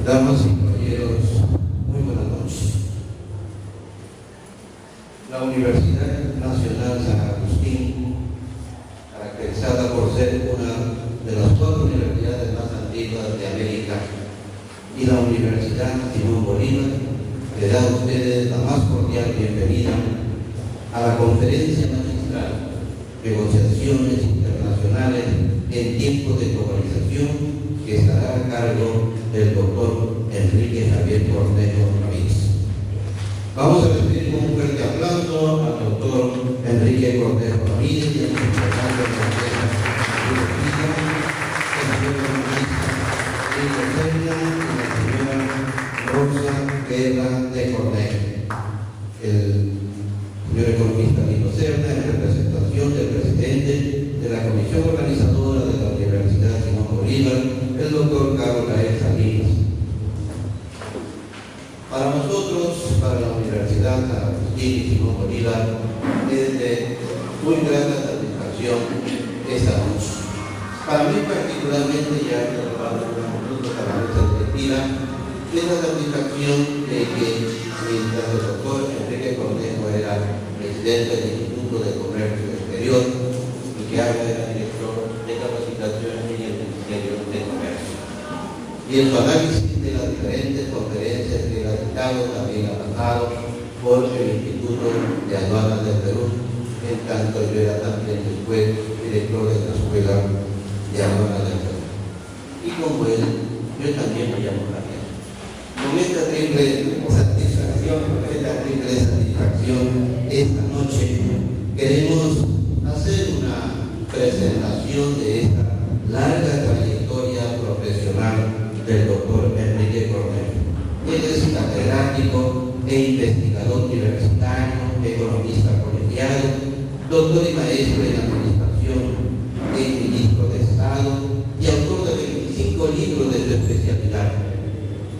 Damas y caballeros, muy buenas noches. La Universidad Nacional San Agustín, caracterizada por ser una de las 4 universidades más antiguas de América, y la Universidad Simón Bolívar, le da a ustedes la más cordial bienvenida a la conferencia magistral Negociaciones Internacionales en tiempos de globalización, que estará a cargo del doctor Enrique Javier Cornejo Ramírez. Vamos a recibir con un fuerte aplauso al doctor Enrique Cornejo Ramírez y a su representante de la señora Rosa Guerra de Cornejo. El señor economista Lino Cerda, en representación del presidente de la comisión organizadora de la Universidad Simón Bolívar, el doctor Carlos Gael Salinas. Para nosotros, para la Universidad San Agustín y Simón Bolívar, es de muy grata satisfacción esta noche. Para mí particularmente, ya que trabajo con un grupo para nuestra directiva, es la satisfacción de que mientras el doctor Enrique Cornejo era presidente del Instituto de Comercio Exterior y que ahora era director de capacitación en el Ministerio de Comercio. Y en su análisis de las diferentes conferencias que él ha dictado, también ha pasado por el Instituto de Aduanas del Perú, en tanto yo era también después director de la Escuela de Aduanas del Perú. Y como él, yo también me llamo Javier. Con esta triple satisfacción, esta noche queremos hacer una presentación de esta larga trayectoria profesional del doctor Enrique Cornejo. Él es catedrático e investigador universitario, economista colegiado, doctor y maestro en administración, es ministro de Estado y autor de 25 libros de su especialidad.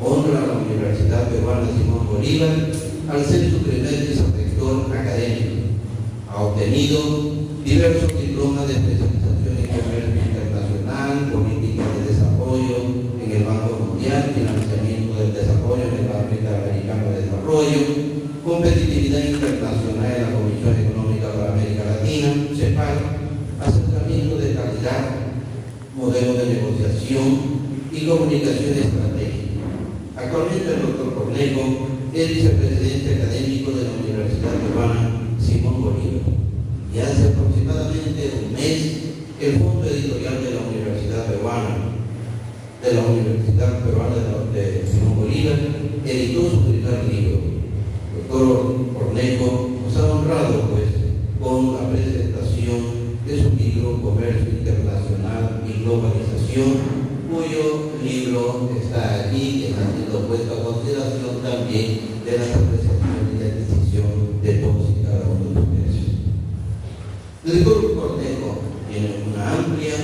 Honra a la Universidad Peruana Simón Bolívar al ser su primer vicerrector académico. Ha obtenido diversos diplomas de especialización en comercio internacional, política de desarrollo en el Banco Mundial, financiamiento del desarrollo en el Banco Interamericano de Desarrollo, competitividad internacional en la Comisión Económica para América Latina, CEPAL, acercamiento de calidad, modelo de negociación y comunicación estratégica. Actualmente el doctor Cornejo es vicepresidente académico de la Universidad Peruana Simón Bolívar. Y hace aproximadamente un mes, el Fondo Editorial de la Universidad Peruana de Simón Bolívar editó su primer libro. El doctor Cornejo nos ha honrado con la presentación de su libro Comercio Internacional y Globalización, cuyo libro está aquí, que está siendo puesto a consideración también de la apreciación y la decisión de todos y cada uno de ustedes. El doctor Cornejo tiene una amplia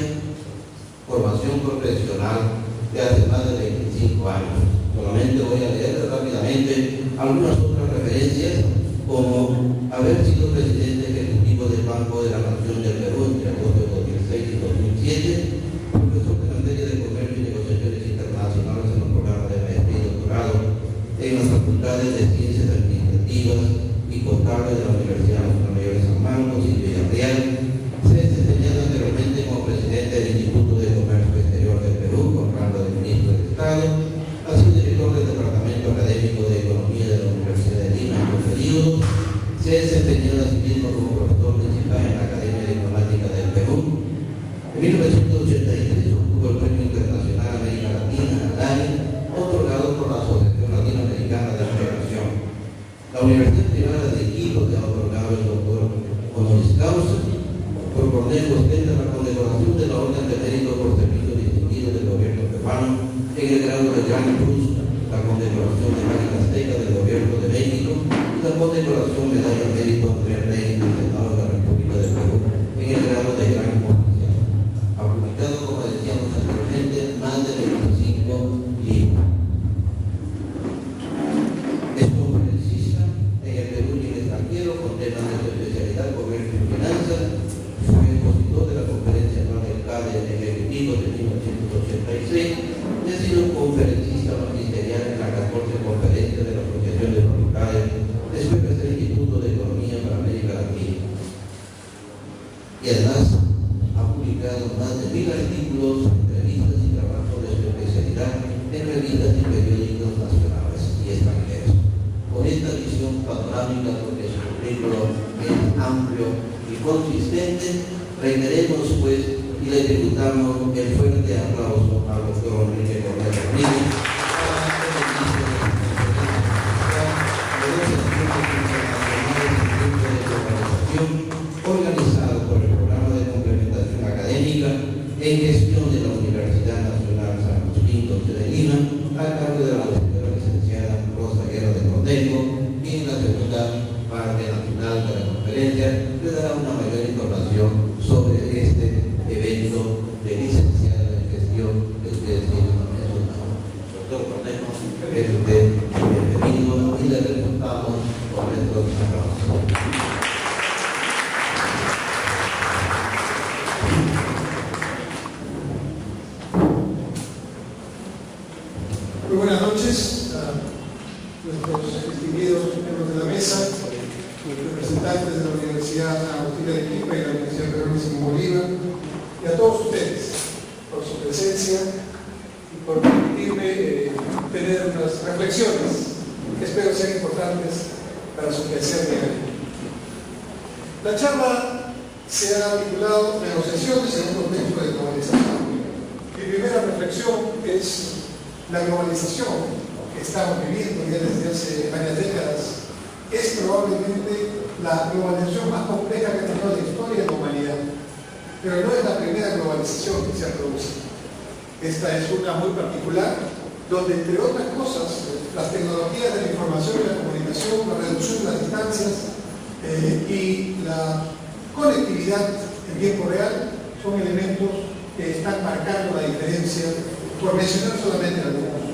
formación profesional de hace más de 25 años. Solamente voy a leer rápidamente algunas otras referencias, como haber sido presidente ejecutivo del Banco de la Nación del Perú entre agosto de 2006 y 2007, profesor de materia de comercio y negociaciones internacionales en los programas de maestría y doctorado en las facultades de ciencias administrativas y contables de la Universidad Nacional Mayor de San Marcos y de Villarreal. Se ha desempeñado anteriormente como presidente del Instituto de Comercio Exterior del Perú, con rango de ministro de Estado. Ha sido director del Departamento Académico de Economía de la Universidad de Lima en un periodo. Se ha desempeñado asimismo como profesor principal en la Academia Diplomática del Perú. En 1983 obtuvo el Premio Internacional América Latina, ALAI, otorgado por la Asociación Latinoamericana de Integración. La Universidad Privada de Quito le ha otorgado el doctor honoris causa. Por Cornejo ostenta la condecoración de la Orden de Mérito por Servicio Distinguido del Gobierno peruano en el grado de Gran Cruz, la condecoración de Águila Azteca del Gobierno de México y la condecoración Medalla Mérito Andrea Rey del Senado de la República de Perú en el grado de gran oficial. Ha publicado, como decíamos anteriormente, más de 25 libros. Es conferencista en el Perú y en el extranjero con temas de su especialidad, comercio y finanzas. Fue expositor de la conferencia anual del CADE en Ejecutivo de 1986 y ha sido conferencista magisterial en la 14 conferencia de la Asociación de Fabricantes, después del Instituto de Economía para América Latina. Y además ha publicado más de 1000 artículos, entrevistas y trabajos de su especialidad en revistas y periódicos nacionales y extranjeros. Con esta visión panorámica, porque su currículo es amplio y consistente, reiteremos pues y le tributamos el fuerte aplauso al doctor Enrique Correa Rodríguez organizado por el Programa de Complementación Académica en gestión de la Universidad Nacional San Agustín de Lima, a cargo de la doctora licenciada Rosa Guerra de Cornejo, y en la segunda parte nacional de la conferencia le dará una mayor información sobre este evento de licenciada en gestión que ustedes tienen en su mano. Doctor Cornejo, es usted bienvenido y le resultamos con nuestros aplausos. Muy buenas noches a nuestros distinguidos miembros de la mesa, representantes de la Universidad San Agustín de Arequipa y la Universidad Peruana Simón Bolívar, y a todos ustedes por su presencia y por permitirme tener unas reflexiones que espero sean importantes para su quehacer diario. La charla se ha titulado Negociaciones en un contexto de globalización. Mi primera reflexión es la globalización que estamos viviendo ya desde hace varias décadas es probablemente la globalización más compleja que ha tenido la historia de la humanidad. Pero no es la primera globalización que se ha producido. Esta es una muy particular, donde entre otras cosas, las tecnologías de la información y la comunicación, la reducción de las distancias y la conectividad en tiempo real son elementos que están marcando la diferencia, por mencionar solamente algunos.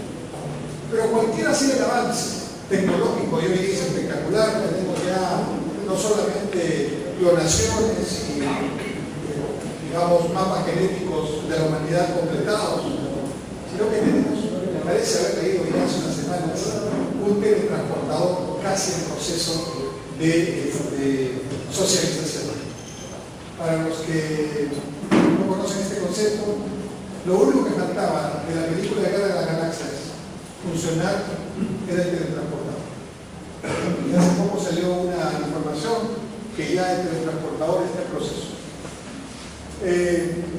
Pero cualquiera sea el avance tecnológico, y hoy es espectacular, tenemos ya no solamente clonaciones y digamos mapas genéticos de la humanidad completados, sino que tenemos, me parece haber leído ya hace unas semanas, un teletransportador casi en proceso de socialización. Para los que no conocen este concepto, lo único que faltaba de la película de Guerra de las Galaxias funcionar era el teletransportador. Y hace poco salió una información que ya el teletransportador está en proceso.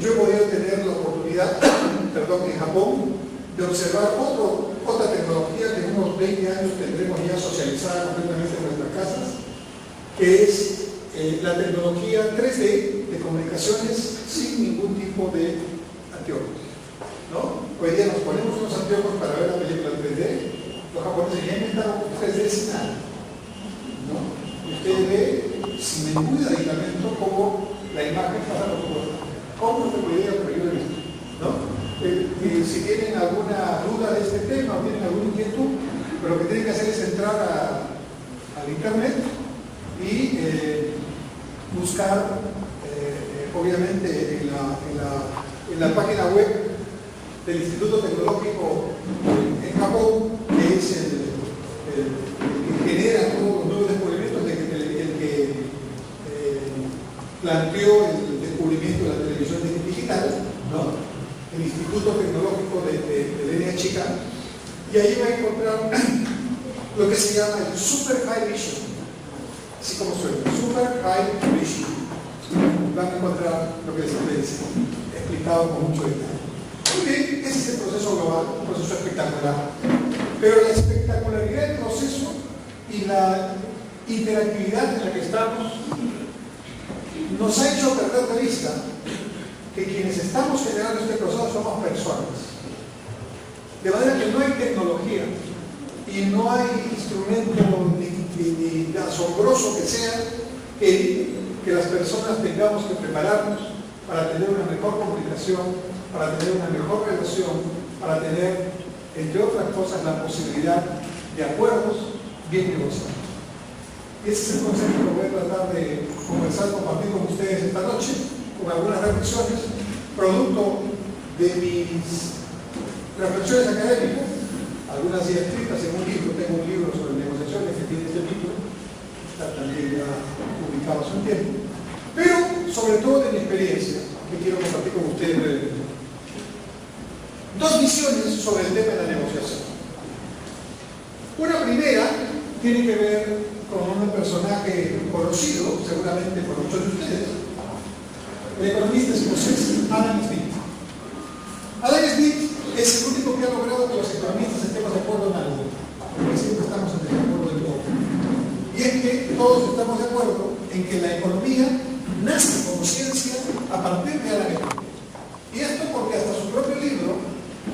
Yo he podido tener la oportunidad, en Japón, de observar otra tecnología que en unos 20 años tendremos ya socializada completamente en nuestras casas, que es la tecnología 3D de comunicaciones sin ningún tipo de anteojos, ¿no? Hoy día nos ponemos unos anteojos para ver la película en 3D, los japoneses ya inventaron 3D sin nada, ¿no? Y usted ve sin ningún aditamento cómo la imagen pasa por su cuerpo. ¿Cómo se puede pero yo lo he visto, ¿no? Si tienen alguna duda de este tema o tienen alguna inquietud, pero lo que tienen que hacer es entrar al internet y buscar obviamente en la página web del Instituto Tecnológico en Japón, que es el que genera todos los nuevos descubrimientos, el que planteó el descubrimiento de la televisión digital, ¿no? El Instituto Tecnológico de NHK, y ahí va a encontrar lo que se llama el Super High Vision, así como suena, Super High Vision. Van a encontrar lo que les dice, explicado con mucho detalle. Muy bien, ese es el proceso global, un proceso espectacular. Pero la espectacularidad del proceso y la interactividad en la que estamos nos ha hecho perder de vista que quienes estamos generando este proceso somos personas. De manera que no hay tecnología y no hay instrumento ni asombroso que sea que las personas tengamos que prepararnos para tener una mejor comunicación, para tener una mejor relación, para tener, entre otras cosas, la posibilidad de acuerdos bien negociados. Ese es el concepto que voy a tratar de conversar, compartir con ustedes esta noche, con algunas reflexiones, producto de mis reflexiones académicas, algunas ya escritas en un libro. Tengo un libro sobre negociaciones que tiene este título, está también ya publicado hace un tiempo, pero sobre todo de mi experiencia, que quiero compartir con ustedes brevemente. Dos visiones sobre el tema de la negociación. Una primera tiene que ver con un personaje conocido, seguramente por muchos de ustedes, el economista escocés Adam Smith. Adam Smith es el único que ha logrado que los economistas estemos de acuerdo en algo, porque siempre estamos en desacuerdo en todo. Y es que todos estamos de acuerdo en que la economía nace como ciencia a partir de Adam Smith. Y esto porque hasta su propio libro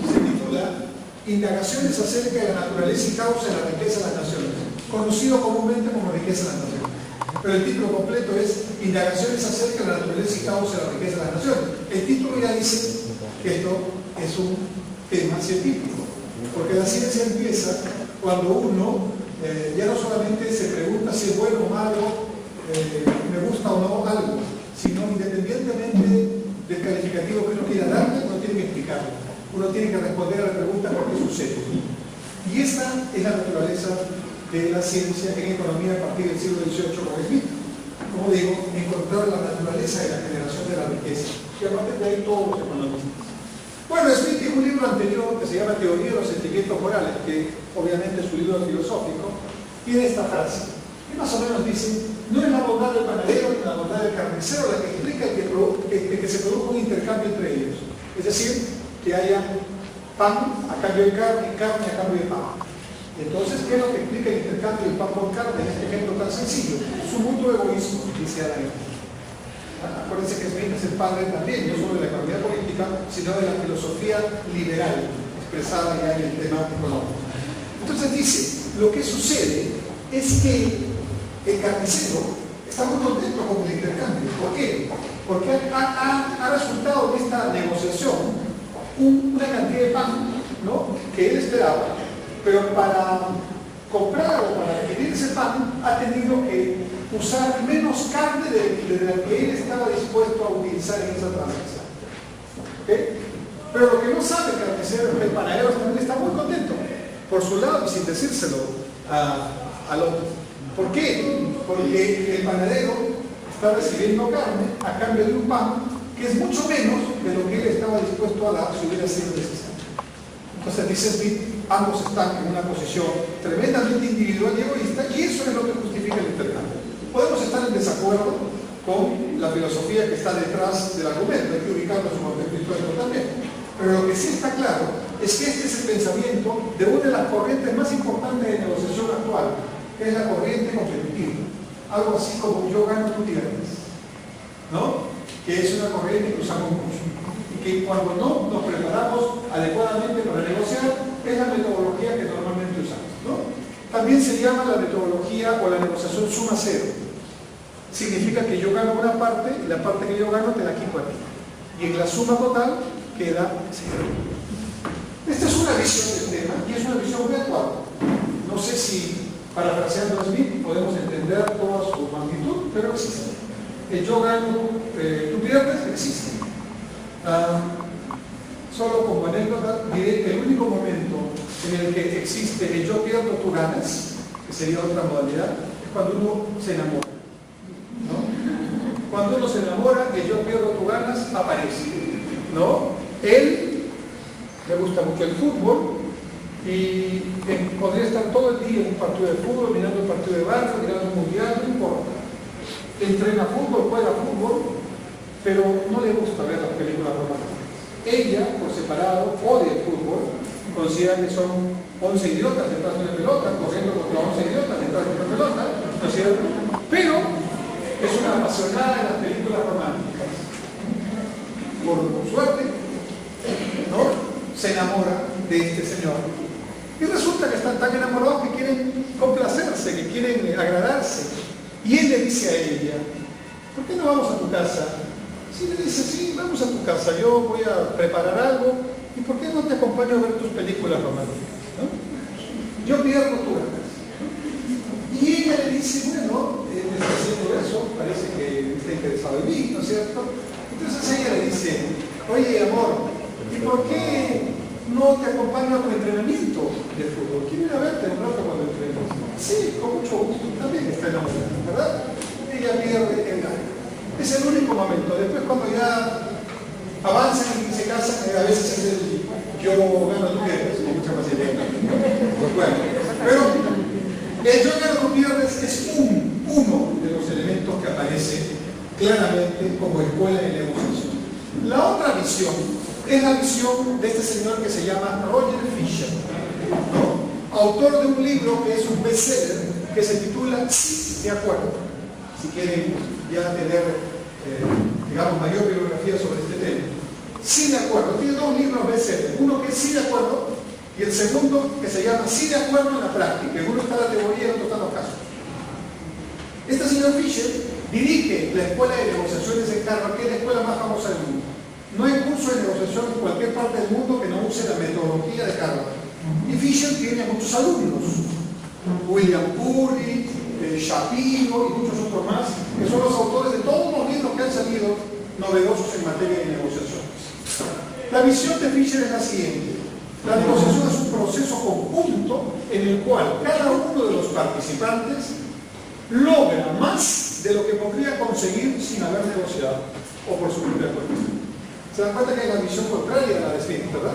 se titula Indagaciones acerca de la naturaleza y causa de la riqueza de las naciones, conocido comúnmente como Riqueza de las Naciones. Pero el título completo es Indagaciones acerca de la naturaleza y causa de la riqueza de las naciones. El título ya dice que esto es un tema científico, porque la ciencia empieza cuando uno ya no solamente se pregunta si es bueno o malo, me gusta o no algo, sino independientemente del calificativo que uno quiera darle, uno tiene que explicarlo. Uno tiene que responder a la pregunta ¿por qué sucede? Y esta es la naturaleza de la ciencia en economía a partir del siglo XVIII con Smith. Como digo, encontrar la naturaleza de la generación de la riqueza. Y a partir de ahí todos los economistas. Bueno, Smith tiene un libro anterior que se llama Teoría de los Sentimientos Morales, que obviamente es su libro filosófico, tiene esta frase, que más o menos dice: no es la bondad del panadero ni la bondad del carnicero la que explica que se produzca un intercambio entre ellos. Es decir, que haya pan a cambio de carne y carne a cambio de pan. Entonces, ¿qué es lo que explica el intercambio del pan por carne en este ejemplo tan sencillo? Su mutuo egoísmo, dice Adam. Acuérdense que Smith es el padre también, no solo de la economía política, sino de la filosofía liberal, expresada ya en el tema económico. Entonces dice, lo que sucede es que el carnicero está muy contento con el intercambio. ¿Por qué? Porque ha resultado de esta negociación una cantidad de pan, ¿no?, que él esperaba, pero para comprar o para adquirir ese pan ha tenido que usar menos carne de la que él estaba dispuesto a utilizar en esa transacción. ¿Okay? Pero lo que no sabe el panadero también está muy contento por su lado y sin decírselo al otro. ¿Por qué? Porque el panadero está recibiendo carne a cambio de un pan que es mucho menos de lo que él estaba dispuesto a dar si hubiera sido necesario. Entonces dice Smith, ambos están en una posición tremendamente individual y egoísta, y eso es lo que justifica el intercambio. Podemos estar en desacuerdo con la filosofía que está detrás del argumento, hay que ubicarlo en su contexto histórico también, pero lo que sí está claro es que este es el pensamiento de una de las corrientes más importantes de negociación actual, que es la corriente competitiva, algo así como yo gano, tú pierdes, ¿no?, que es una corriente que usamos mucho y que cuando no nos preparamos adecuadamente para negociar es la metodología que normalmente usamos, ¿no? También se llama la metodología o la negociación suma cero. Significa que yo gano una parte y la parte que yo gano te la quito a ti, y en la suma total queda cero. Esta es una visión del tema y es una visión muy actual. No sé si, parafraseando a Smith, podemos entender toda su magnitud, pero existe. El yo gano, tú pierdes, existe. Solo como anécdota diré que el único momento en el que existe el yo pierdo, tú ganas, que sería otra modalidad, es cuando uno se enamora, ¿no? Cuando uno se enamora, el yo pierdo, tú ganas aparece, ¿no? Él le gusta mucho el fútbol y podría estar todo el día en un partido de fútbol, mirando un partido de Barça, mirando un mundial, no importa. Entrena fútbol, juega fútbol, pero no le gusta ver las películas románticas. Ella, por separado, odia el fútbol, considera que son 11 idiotas detrás de una pelota, corriendo contra 11 idiotas detrás de una pelota, ¿no es cierto? Pero es una apasionada de las películas románticas. Por suerte, ¿no?, se enamora de este señor. Y resulta que están tan enamorados que quieren complacerse, que quieren agradarse. Y él le dice a ella, ¿por qué no vamos a tu casa? Sí, le dice, sí, vamos a tu casa, yo voy a preparar algo, ¿y por qué no te acompaño a ver tus películas románticas? ¿No? Yo pierdo tu ganas. Y ella le dice, bueno, me está haciendo eso, parece que está interesado en mí, ¿no es cierto? Entonces ella le dice, oye, amor, ¿y por qué no te acompaño a tu entrenamiento de fútbol? Quiero ir a verte un rato cuando entrenes. Sí, con mucho gusto, también está enamorada, ¿verdad? Ella pierde el gano. Es el único momento. Después cuando ya avanzan y se casan, a veces es el yo gano, tú pierdes, con mucha facilidad. Bueno, pero el yo gano, tú pierdes es uno de los elementos que aparece claramente como escuela de negociación. La otra visión es la visión de este señor que se llama Roger Fisher, ¿no? Autor de un libro que es un bestseller que se titula Sí, de acuerdo. Si quieren ya tener, digamos, mayor bibliografía sobre este tema. Sí, de acuerdo. Tiene dos libros bestseller. Uno que es Sí, de acuerdo, y el segundo que se llama Sí, de acuerdo en la práctica. En uno está la teoría y en otro están los casos. Este señor Fisher dirige la escuela de negociaciones en Harvard, que es la escuela más famosa del mundo. No hay curso de negociación en cualquier parte del mundo que no use la metodología de Harvard. Y Fisher tiene muchos alumnos. William Puri, Shapiro y muchos otros más, que son los autores de todos los libros que han salido novedosos en materia de negociaciones. La visión de Fisher es la siguiente. La negociación es un proceso conjunto en el cual cada uno de los participantes logra más de lo que podría conseguir sin haber negociado o por su propia cuenta. ¿Se dan cuenta que hay la visión contraria de la de Smith, verdad?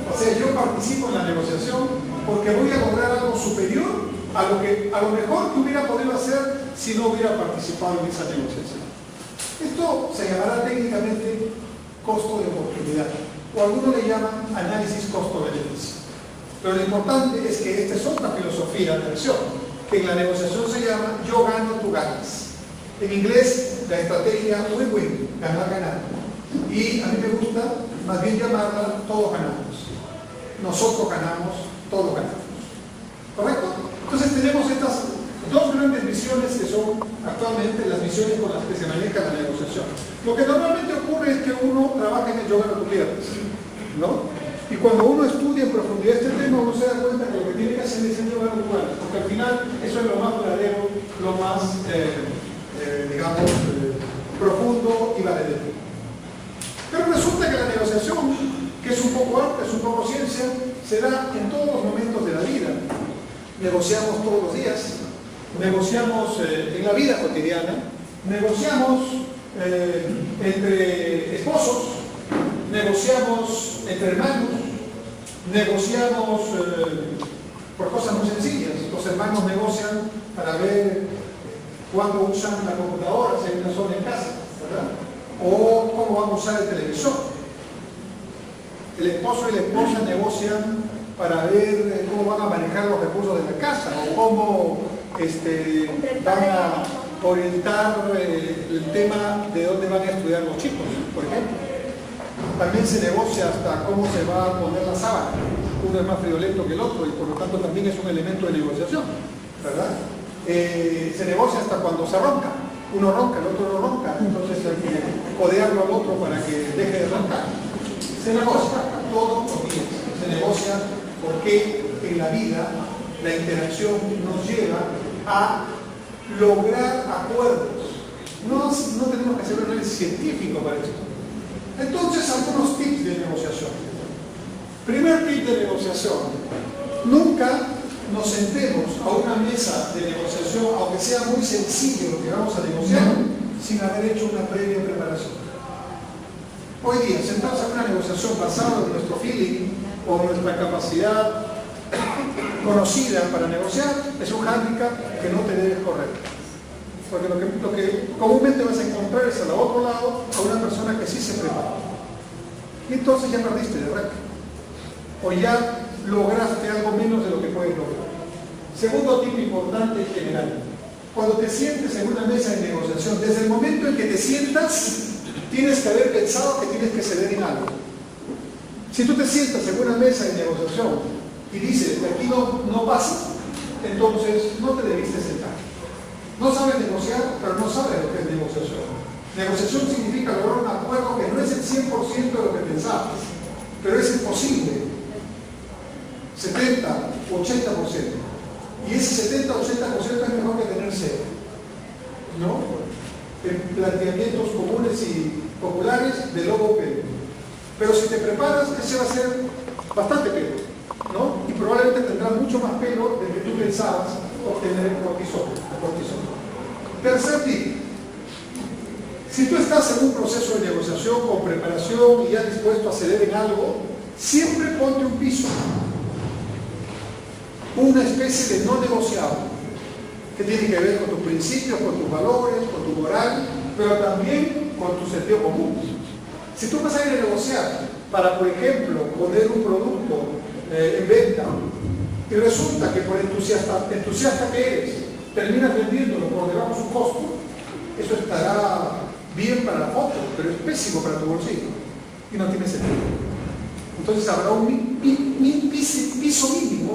O sea, yo participo en la negociación porque voy a lograr algo superior a lo mejor que hubiera podido hacer si no hubiera participado en esa negociación. Esto se llamará técnicamente costo de oportunidad, o algunos le llaman análisis costo-beneficio. Pero lo importante es que esta es otra filosofía de acción, que en la negociación se llama yo gano, tú ganas. En inglés, la estrategia win-win, ganar-ganar. Y a mí me gusta más bien llamarla todos ganamos. Nosotros ganamos, todos ganamos. ¿Correcto? Entonces tenemos estas dos grandes visiones que son actualmente las visiones con las que se maneja la negociación. Lo que normalmente ocurre es que uno trabaja en el yo gano, tú pierdes, ¿no? Y cuando uno estudia en profundidad este tema, uno se da cuenta que lo que tiene que hacer es el yo gano, tú ganas, porque al final eso es lo más verdadero, lo más, digamos, profundo y valedero. Pero resulta que la negociación, que es un poco arte, es un poco ciencia, se da en todos los momentos de la vida. Negociamos todos los días, negociamos en la vida cotidiana, negociamos entre esposos, negociamos entre hermanos, negociamos por cosas muy sencillas. Los hermanos negocian para ver cuándo usan la computadora, si hay una sola en casa, ¿verdad? O cómo van a usar el televisor. El esposo y la esposa negocian para ver cómo van a manejar los recursos de la casa o cómo van a orientar el tema de dónde van a estudiar los chicos, por ejemplo. También se negocia hasta cómo se va a poner la sábana. Uno es más friolento que el otro y por lo tanto también es un elemento de negociación, ¿verdad? Se negocia hasta cuando se ronca. Uno ronca, el otro no ronca, entonces hay que codearlo al otro para que deje de roncar. Se negocia todos los días, se negocia porque en la vida la interacción nos lleva a lograr acuerdos. No tenemos que hacer un análisis científico para esto. Entonces, algunos tips de negociación. Primer tip de negociación: nunca nos sentemos a una mesa de negociación, aunque sea muy sencillo lo que vamos a negociar, sin haber hecho una previa preparación. Hoy día, sentarse a una negociación basada en nuestro feeling o nuestra capacidad conocida para negociar es un hándicap que no te debes correr. Porque lo que comúnmente vas a encontrar es al otro lado a una persona que sí se prepara. Y entonces ya perdiste de reto. O ya lograste algo menos de lo que puedes lograr. Segundo tip importante y general: cuando te sientes en una mesa de negociación, desde el momento en que te sientas, tienes que haber pensado que tienes que ceder en algo. Si tú te sientas en una mesa de negociación y dices que aquí no pasa, entonces no te debiste sentar. No sabes negociar, pero no sabes lo que es negociación. Negociación significa lograr un acuerdo que no es el 100% de lo que pensabas, pero es imposible. 70, 80%. Y ese 70, 80% es mejor que tener cero, ¿no? En planteamientos comunes y populares de lobo pelo. Pero si te preparas, ese va a ser bastante pelo, ¿no? Y probablemente tendrás mucho más pelo del que tú pensabas obtener en cortisol. Tercer tip. Si tú estás en un proceso de negociación con preparación y ya dispuesto a ceder en algo, siempre ponte un piso. Una especie de no negociable, que tiene que ver con tus principios, con tus valores, con tu moral, pero también con tu sentido común. Si tú vas a ir a negociar para, por ejemplo, poner un producto en venta y resulta que por entusiasta que eres, terminas vendiéndolo por debajo de su costo, eso estará bien para la foto, pero es pésimo para tu bolsillo y no tiene sentido. Entonces habrá un piso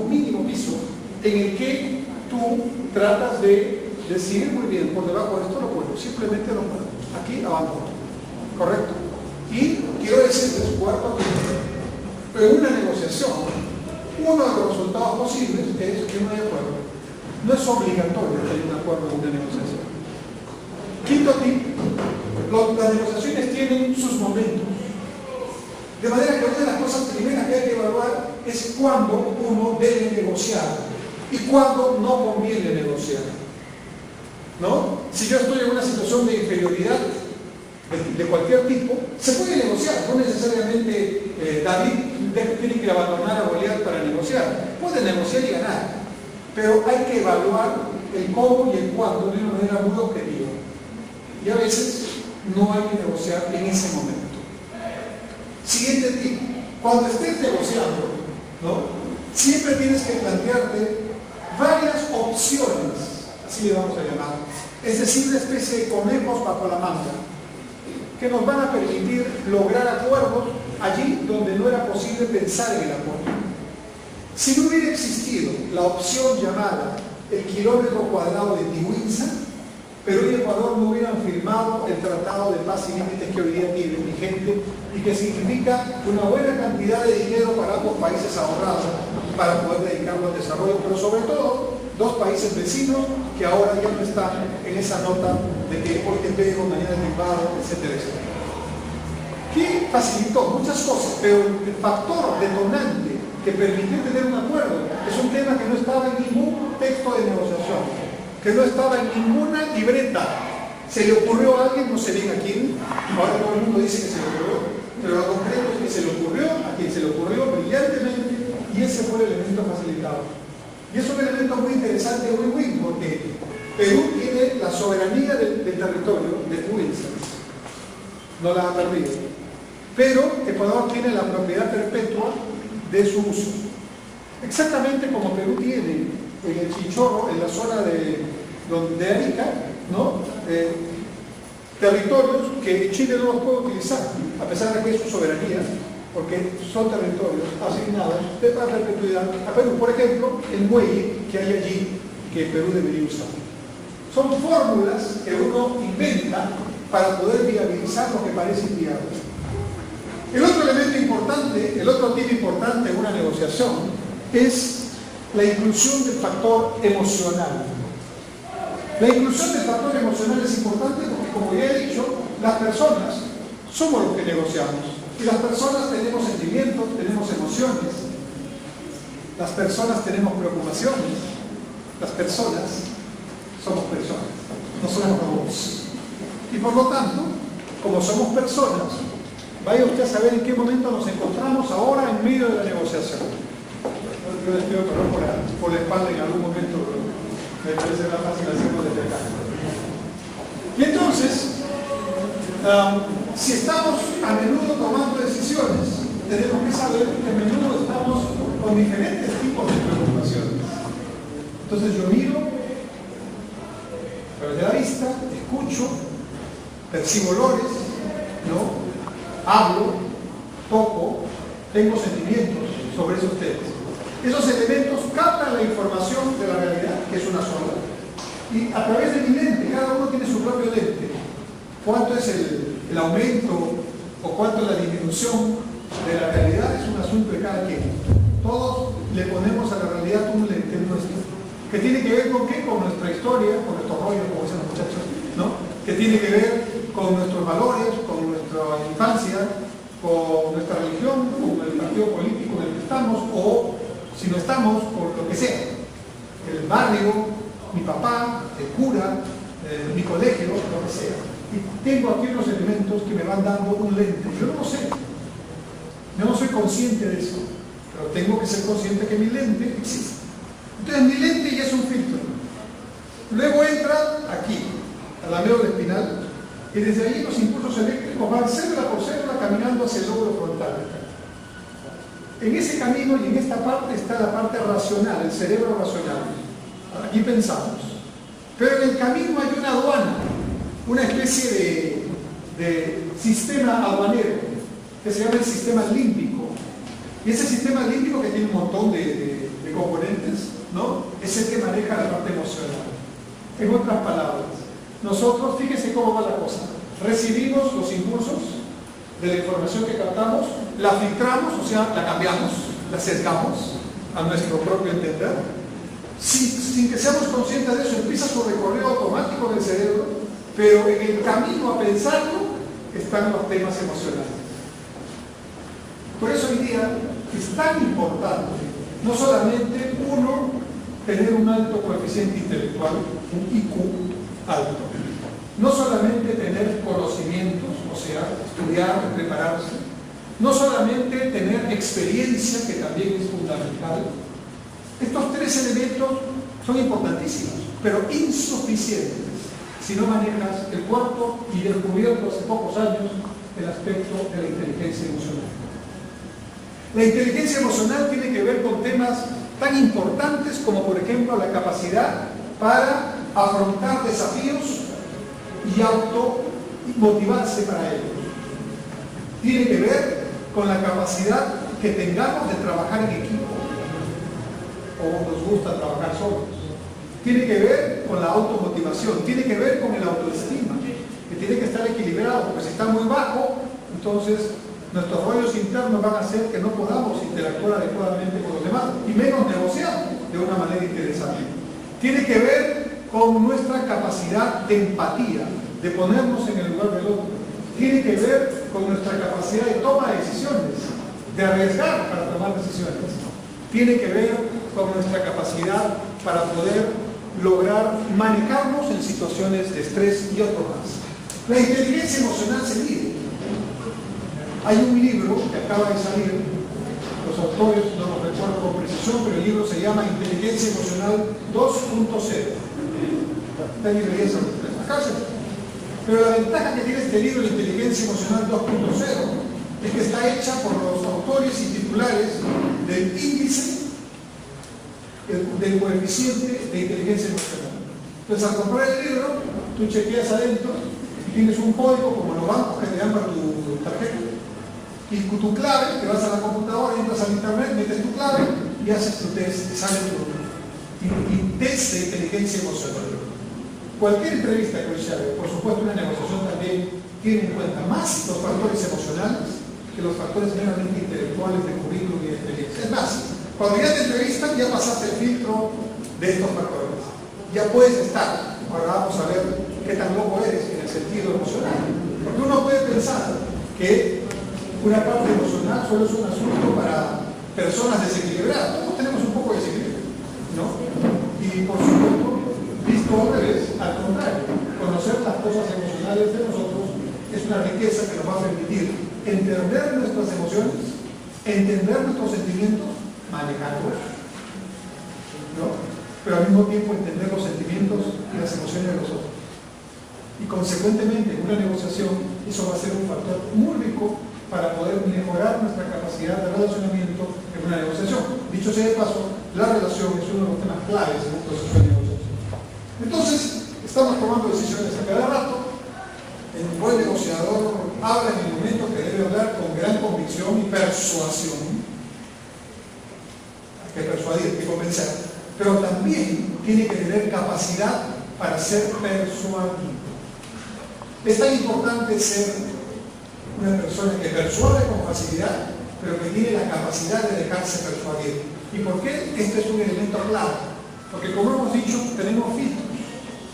mínimo piso, en el que tú tratas de decir, muy bien, por debajo de esto lo puedo, simplemente lo puedo, aquí abajo, ¿correcto? Y quiero decirles, cuarto tip, en una negociación, uno de los resultados posibles es que no hay acuerdo. No es obligatorio que haya un acuerdo en una negociación. Quinto tip, las negociaciones tienen sus momentos. De manera que una de las cosas primeras que hay que evaluar es cuándo uno debe negociar y cuándo no conviene negociar, ¿no? Si yo estoy en una situación de inferioridad de cualquier tipo, se puede negociar, no necesariamente David tiene que abandonar a Goliat para negociar, puede negociar y ganar, pero hay que evaluar el cómo y el cuándo de una manera muy objetiva, y a veces no hay que negociar en ese momento. Siguiente tip, cuando estés negociando, ¿no? Siempre tienes que plantearte varias opciones, así le vamos a llamar, es decir, una especie de conejos bajo la manga, que nos van a permitir lograr acuerdos allí donde no era posible pensar en el acuerdo. Si no hubiera existido la opción llamada el kilómetro cuadrado de Tiwinsa, Perú y Ecuador no hubieran firmado el Tratado de Paz y Límites que hoy día tiene vigente y que significa una buena cantidad de dinero para ambos países ahorrados para poder dedicarlo al desarrollo, pero sobre todo dos países vecinos que ahora ya no están en esa nota de que hoy te pego, mañana te invado, etcétera, etcétera. Que facilitó muchas cosas, pero el factor detonante que permitió tener un acuerdo es un tema que no estaba en ningún texto de negociación, que no estaba en ninguna libreta. Se le ocurrió a alguien, no sé bien a quién, ahora todo el mundo dice que se le ocurrió, pero lo concreto es que se le ocurrió a quien se le ocurrió brillantemente y ese fue el elemento facilitado. Y es un elemento muy interesante, win-win, porque Perú tiene la soberanía del territorio de Tiwinsa, no la ha perdido, pero Ecuador tiene la propiedad perpetua de su uso. Exactamente como Perú tiene en el Chinchorro, en la zona de Arica, ¿no? Territorios que Chile no los puede utilizar, a pesar de que es su soberanía, porque son territorios asignados de perpetuidad a Perú. Por ejemplo, el muelle que hay allí, que Perú debería usar. Son fórmulas que uno inventa para poder viabilizar lo que parece inviable. El otro elemento importante, el otro tip importante en una negociación es la inclusión del factor emocional. La inclusión del factor emocional es importante porque, como ya he dicho, las personas somos los que negociamos. Y las personas tenemos sentimientos, tenemos emociones. Las personas tenemos preocupaciones. Las personas somos personas, no somos robots. Y por lo tanto, como somos personas, vaya usted a saber en qué momento nos encontramos ahora en medio de la negociación. Yo les pido perdón por la espalda en algún momento, me parece más fácil hacerlo desde acá. Y entonces, si estamos a menudo tomando decisiones, tenemos que saber que a menudo estamos con diferentes tipos de preocupaciones. Entonces yo miro, a través de la vista, escucho, percibo olores, ¿no? Hablo, toco, tengo sentimientos sobre esos temas. Esos elementos captan la información de la realidad, que es una sola, y a través de mi lente, cada uno tiene su propio lente. ¿Cuánto es el aumento o cuánto es la disminución de la realidad? Es un asunto de cada quien. Todos le ponemos a la realidad un lente nuestro, que tiene que ver con qué, con nuestra historia, con nuestro rollo, como dicen los muchachos, ¿no? Que tiene que ver con nuestros valores, con nuestra infancia, con nuestra religión, con el partido político en el que estamos, o si no estamos, con lo que sea. El barrio, mi papá, el cura, mi colegio, lo que sea. Y tengo aquí unos elementos que me van dando un lente. Yo no lo sé. Yo no soy consciente de eso. Pero tengo que ser consciente que mi lente existe. Entonces mi lente ya es un filtro. Luego entra aquí, a la médula espinal, y desde ahí los impulsos eléctricos van célula por célula caminando hacia el lóbulo frontal. En ese camino y en esta parte está la parte racional, el cerebro racional. Aquí pensamos. Pero en el camino hay una aduana, una especie de sistema aduanero, que se llama el sistema límbico. Y ese sistema límbico, que tiene un montón de componentes, ¿no? Es el que maneja la parte emocional. En otras palabras, nosotros, fíjense cómo va la cosa. Recibimos los impulsos de la información que captamos, la filtramos, o sea, la cambiamos, la acercamos a nuestro propio entender. Sin que seamos conscientes de eso, empieza su recorrido automático del cerebro, pero en el camino a pensarlo están los temas emocionales. Por eso hoy día es tan importante, no solamente uno, tener un alto coeficiente intelectual, un IQ alto, no solamente tener conocimientos, o sea, estudiar, prepararse, no solamente tener experiencia, que también es fundamental. Estos tres elementos son importantísimos, pero insuficientes si no manejas el cuarto y descubierto hace pocos años el aspecto de la inteligencia emocional. La inteligencia emocional tiene que ver con temas tan importantes como, por ejemplo, la capacidad para afrontar desafíos y automotivarse para ello. Tiene que ver con la capacidad que tengamos de trabajar en equipo, o nos gusta trabajar solos. Tiene que ver con la automotivación, tiene que ver con el autoestima, que tiene que estar equilibrado, porque si está muy bajo, entonces nuestros rollos internos van a hacer que no podamos interactuar adecuadamente con los demás, y menos negociar de una manera interesante. Tiene que ver con nuestra capacidad de empatía, de ponernos en el lugar del otro. Tiene que ver con nuestra capacidad de toma de decisiones, de arriesgar para tomar decisiones. Tiene que ver con nuestra capacidad para poder lograr manejarnos en situaciones de estrés y otro más. La inteligencia emocional se mide. Hay un libro que acaba de salir, los autores no los recuerdo con precisión, pero el libro se llama Inteligencia Emocional 2.0. Está en librerías acá. Pero la ventaja que tiene este libro, Inteligencia Emocional 2.0, es que está hecha por los autores y titulares del índice del coeficiente de inteligencia emocional. Entonces, al comprar el libro, tú chequeas adentro y tienes un código como los bancos que te dan para tu tarjeta. Y con tu clave, te vas a la computadora, entras al internet, metes tu clave y haces tu test, sale tu test de inteligencia emocional. Cualquier entrevista que hoy se haga, por supuesto una negociación también tiene en cuenta más los factores emocionales que los factores meramente intelectuales de currículum y de experiencia. Es más, cuando ya te entrevistan, ya pasaste el filtro de estos factores. Ya puedes estar. Ahora vamos a ver qué tan loco eres en el sentido emocional. Porque uno puede pensar que una parte emocional solo es un asunto para personas desequilibradas. Todos tenemos un poco de desequilibrio, ¿no? Y por supuesto, visto al revés, al contrario, conocer las cosas emocionales de nosotros es una riqueza que nos va a permitir entender nuestras emociones, entender nuestros sentimientos, manejarlos, ¿no? Pero al mismo tiempo entender los sentimientos y las emociones de los otros. Y consecuentemente, en una negociación, eso va a ser un factor muy rico para poder mejorar nuestra capacidad de relacionamiento en una negociación. Dicho sea de paso, la relación es uno de los temas claves en un proceso de negociación. Entonces, estamos tomando decisiones a cada rato, El buen negociador habla en el momento que debe hablar con gran convicción y persuasión. Hay que persuadir, hay que convencer. Pero también tiene que tener capacidad para ser persuadido. Es tan importante ser una persona que persuade con facilidad, pero que tiene la capacidad de dejarse persuadir. ¿Y por qué? Este es un elemento clave. Porque como hemos dicho, tenemos filtros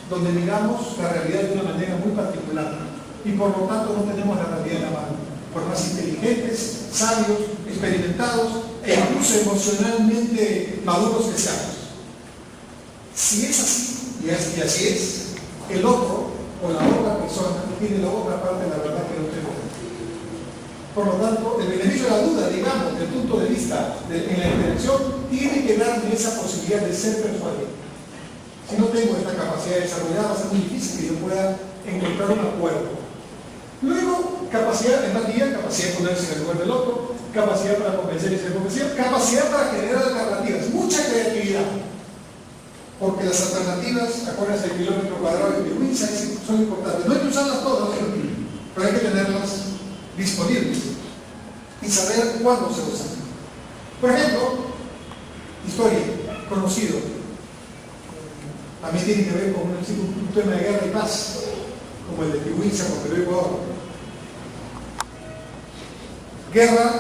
donde miramos la realidad de una manera muy particular y por lo tanto no tenemos la realidad en la mano. Por más inteligentes, sabios, experimentados e incluso emocionalmente maduros que seamos. Si es así, y así es, el otro o la otra persona tiene la otra parte de la verdad que no tenemos. Por lo tanto, el beneficio de la duda, digamos, desde el punto de vista en la interacción, tiene que darme esa posibilidad de ser persuadido. Si no tengo esta capacidad desarrollada, va a ser muy difícil que yo pueda encontrar un acuerdo. Luego, capacidad de empatía, capacidad de ponerse en el lugar del otro, capacidad para convencer y ser convencido, capacidad para generar alternativas, mucha creatividad. Porque las alternativas, acuérdense del kilómetro cuadrado y de Winsa, son importantes. No hay que usarlas todas, pero hay que tenerlas disponibles y saber cuándo se usan. Por ejemplo, historia, conocido. También tiene que ver con un tema de guerra y paz, como el de Tihuiza con Perú y Ecuador. Guerra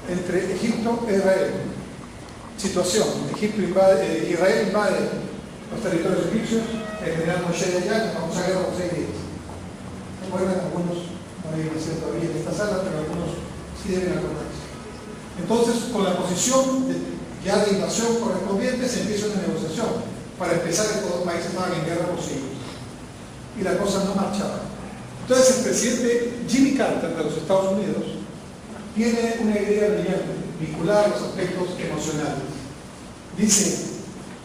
entre Egipto e Israel. Situación: Israel invade los territorios egipcios, el general Moshe Dayan, la famosa guerra por 6 días. Recuerdan, algunos no hay nacido todavía en esta sala, pero algunos sí deben acordarse. Entonces, con la posición ya de invasión correspondiente, se empieza una negociación. Para empezar, estos dos países estaban en guerra por siglos y la cosa no marchaba. Entonces, el presidente Jimmy Carter de los Estados Unidos tiene una idea brillante, vincular a los aspectos emocionales. Dice: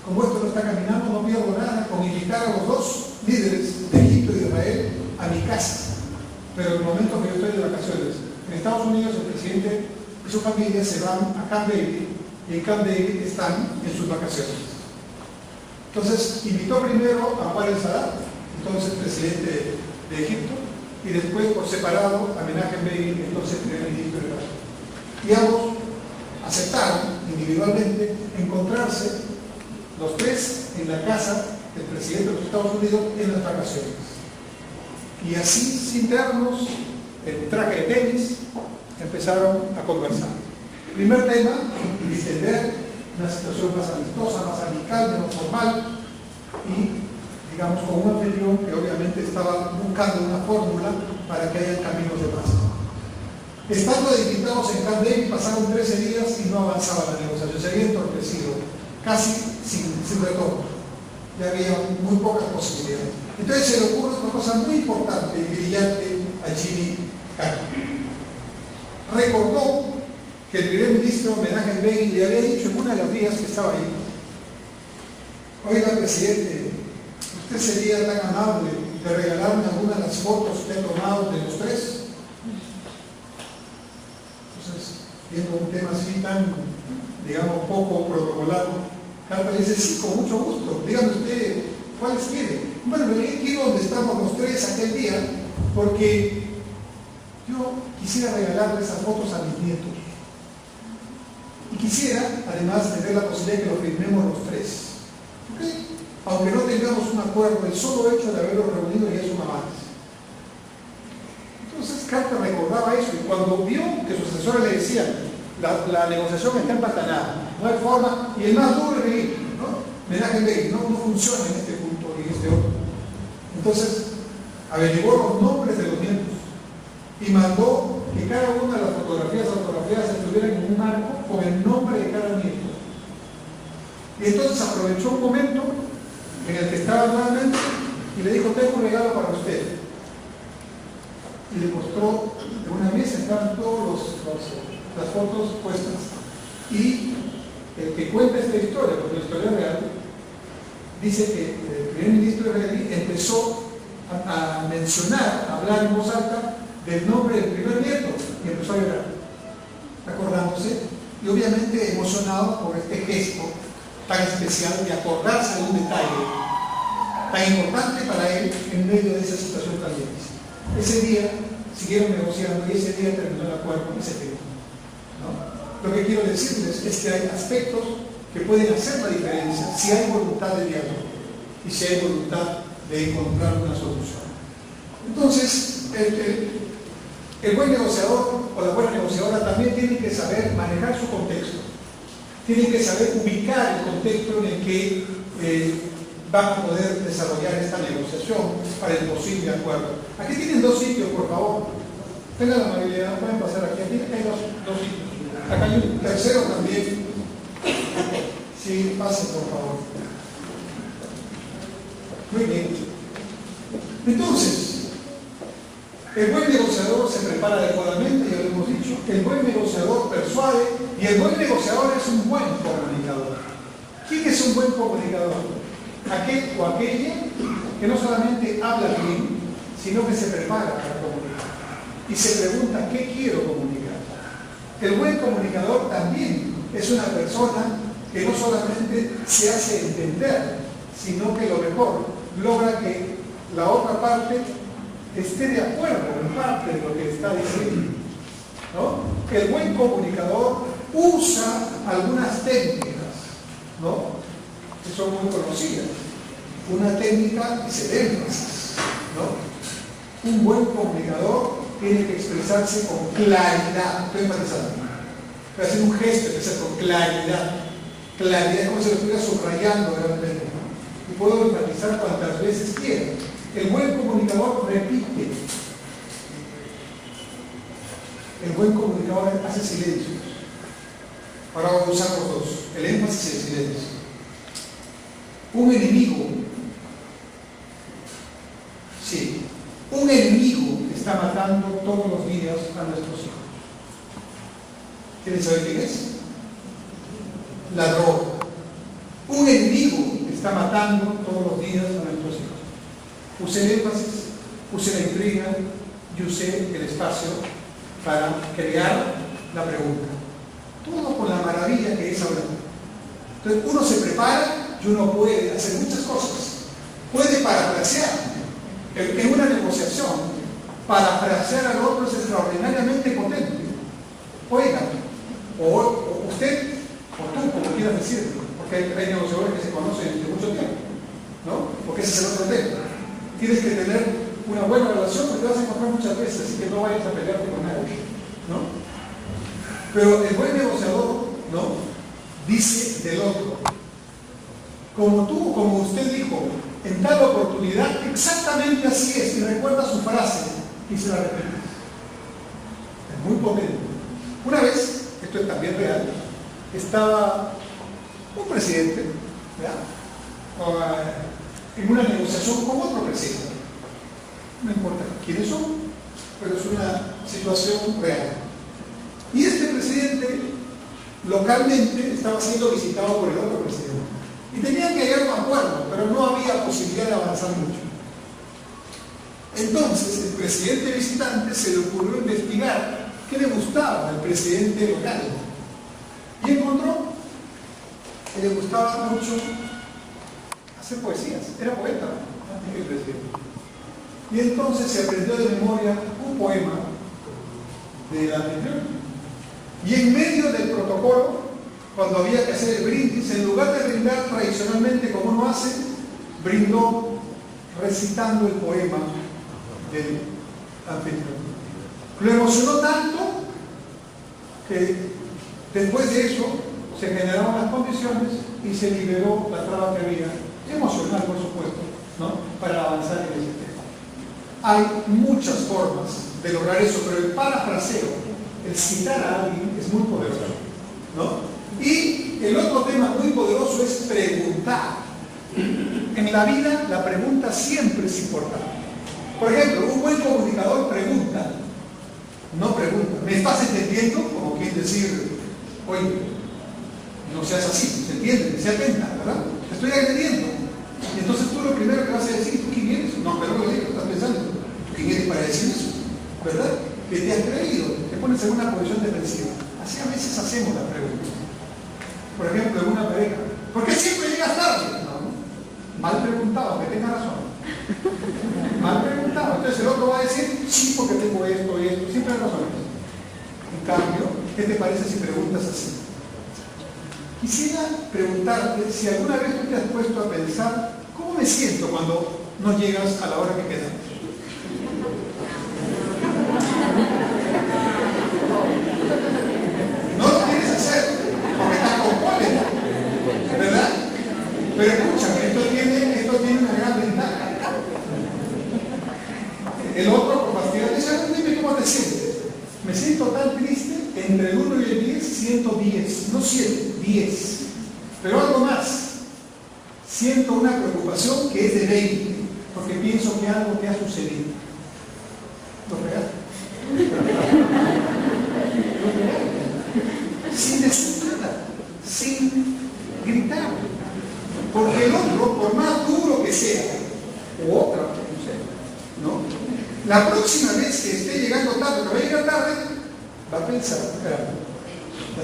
como esto no está caminando, no pierdo nada con invitar a los dos líderes de Egipto y de Israel a mi casa. Pero en el momento que yo estoy de vacaciones en Estados Unidos, el presidente y su familia se van a Camp David, y en Camp David están en sus vacaciones. Entonces invitó primero a Anwar el-Sadat, entonces presidente de Egipto, y después por separado a Menachem Begin, entonces primer ministro de Israel. Y ambos aceptaron individualmente encontrarse los tres en la casa del presidente de los Estados Unidos en las vacaciones. Y así, sin vernos, en traje de tenis, empezaron a conversar. Primer tema, distender una situación más amistosa, más amical, menos formal, y digamos con un anfitrión que obviamente estaba buscando una fórmula para que haya caminos de paz. Estando invitados en Camp David, pasaron 13 días y no avanzaba la negociación, se había entorpecido, casi sin retorno. Ya había muy pocas posibilidades. Entonces se le ocurre una cosa muy importante y brillante a Jimmy Carter. Recordó que el primer ministro Menachem Begin le había dicho en una de las días que estaba ahí: oiga, presidente, ¿usted sería tan amable de regalarme algunas de las fotos que he tomado de los tres? Entonces, viendo un tema así tan, digamos, poco protocolar, Carter dice: sí, con mucho gusto, dígame usted cuáles quiere. Bueno, me quiero donde estamos los tres aquel día, porque yo quisiera regalarle esas fotos a mis nietos. Y quisiera, además, tener la posibilidad de que lo firmemos los tres. ¿Okay? Aunque no tengamos un acuerdo, el solo hecho de haberlo reunido ya es un avance. Entonces Carter recordaba eso, y cuando vio que sus asesores le decían: la negociación está empatanada, no hay forma, y el más duro es venir, ¿no? Menachem Begin, no funciona en este punto y en este otro. Entonces averiguó los nombres de los nietos y mandó que cada una de las fotografías autografiadas estuvieran en un marco con el nombre de cada nieto. Y entonces aprovechó un momento en el que estaba nuevamente y le dijo: tengo un regalo para usted. Y le mostró, en una mesa estaban todas las fotos puestas. Y el que cuenta esta historia, porque la historia real, dice que el primer ministro israelí empezó a mencionar, a hablar en voz alta del nombre del primer nieto, y empezó a llorar, acordándose y obviamente emocionado por este gesto tan especial de acordarse de un detalle tan importante para él en medio de esa situación tan difícil. Ese día siguieron negociando y ese día terminó el acuerdo y se firmó, ¿no? Lo que quiero decirles es que hay aspectos que pueden hacer la diferencia si hay voluntad de diálogo y si hay voluntad de encontrar una solución. Entonces, el buen negociador o la buena negociadora también tiene que saber manejar su contexto, tiene que saber ubicar el contexto en el que van a poder desarrollar esta negociación para el posible acuerdo. Aquí tienen dos sitios, por favor. Tengan la amabilidad, pueden pasar aquí. Aquí hay dos sitios. Acá hay un tercero también. Sí, pasen, por favor. Muy bien. Entonces, el buen negociador se prepara adecuadamente, ya lo hemos dicho. El buen negociador persuade y el buen negociador es un buen comunicador. ¿Quién es un buen comunicador? Aquel o aquella que no solamente habla bien, sino que se prepara para comunicar y se pregunta ¿qué quiero comunicar? El buen comunicador también es una persona que no solamente se hace entender, sino que lo mejor logra que la otra parte esté de acuerdo en parte de lo que está diciendo, ¿no? El buen comunicador usa algunas técnicas, ¿no?, que son muy conocidas. Una técnica es el énfasis, ¿no? Un buen comunicador tiene que expresarse con claridad. Estoy enfatizando. Voy a hacer un gesto que sea con claridad. Claridad es como si lo estuviera subrayando realmente, ¿no? Y puedo enfatizar cuantas veces quiera. El buen comunicador repite. El buen comunicador hace silencios. Ahora vamos a usar los dos, el énfasis y el silencio. Un enemigo, sí, un enemigo está matando todos los días a nuestros hijos. ¿Quieren saber quién es? La droga. Un enemigo está matando todos los días a nuestros hijos. Usé el énfasis, usé la intriga y usé el espacio para crear la pregunta. Todo con la maravilla que es hablar. Entonces uno se prepara y uno puede hacer muchas cosas. Puede parafrasear. En una negociación, parafrasear al otro es extraordinariamente potente. Oiga, o usted, o tú, como quieras decirlo, porque hay negociadores que se conocen de mucho tiempo, ¿no? Porque ese es el otro tema. Tienes que tener una buena relación porque te vas a encontrar muchas veces, así que no vayas a pelearte con nadie, ¿no? Pero el buen negociador, ¿no?, dice del otro, como tú, como usted dijo, en tal oportunidad, exactamente así es, y recuerda su frase y se la repite. Es muy potente. Una vez, esto es también real, estaba un presidente, ¿verdad?, en una negociación con otro presidente. No importa quiénes son, pero es una situación real. Y este presidente localmente estaba siendo visitado por el otro presidente. Y tenían que llegar a un acuerdo, pero no había posibilidad de avanzar mucho. Entonces, el presidente visitante se le ocurrió investigar qué le gustaba al presidente local. Y encontró que le gustaba mucho hacer poesías. Era poeta antes que el presidente. Y entonces se aprendió de memoria un poema de la anterior. Y en medio del protocolo, cuando había que hacer el brindis, en lugar de brindar tradicionalmente como uno hace, brindó recitando el poema del anfitrión. Lo emocionó tanto que después de eso se generaron las condiciones y se liberó la traba que había, emocional por supuesto, ¿no?, para avanzar en ese tema. Hay muchas formas de lograr eso, pero el parafraseo, el citar a alguien, es muy poderoso, ¿no? Y el otro tema muy poderoso es preguntar. En la vida la pregunta siempre es importante. Por ejemplo, un buen comunicador pregunta, no pregunta. ¿Me estás entendiendo? Como quien decir, oye, no seas así, se entiende, se atenta, ¿verdad? Te estoy agrediendo. Y entonces tú lo primero que vas a decir, ¿tú quién eres? No, pero no lo digo, estás pensando, ¿tú quién eres para decir eso? ¿Verdad? Que te has creído, te pones en una posición defensiva. Así a veces hacemos la pregunta. Por ejemplo, en una pareja, ¿por qué siempre llegas tarde? No, mal preguntado, que tenga razón. Mal preguntado. Entonces el otro va a decir, sí, porque tengo esto y esto, siempre hay razones. En cambio, ¿qué te parece si preguntas así? Quisiera preguntarte si alguna vez tú te has puesto a pensar cómo me siento cuando no llegas a la hora que quedamos. No lo quieres hacer porque estás con cólera, ¿verdad? Pero escúchame, esto tiene una gran ventaja. El otro procrastinador dice, dime cómo te sientes. Me siento tan triste, entre el 1 y el 10, 110, no 7, 10. Pero algo más, siento una preocupación que es de 20, porque pienso que algo te ha sucedido. ¿Lo real? Sin decir nada, sin gritar. Porque el otro, por más duro que sea, o otra, no sé, ¿no? La próxima vez que esté llegando tarde, que va a llegar tarde, va a pensar,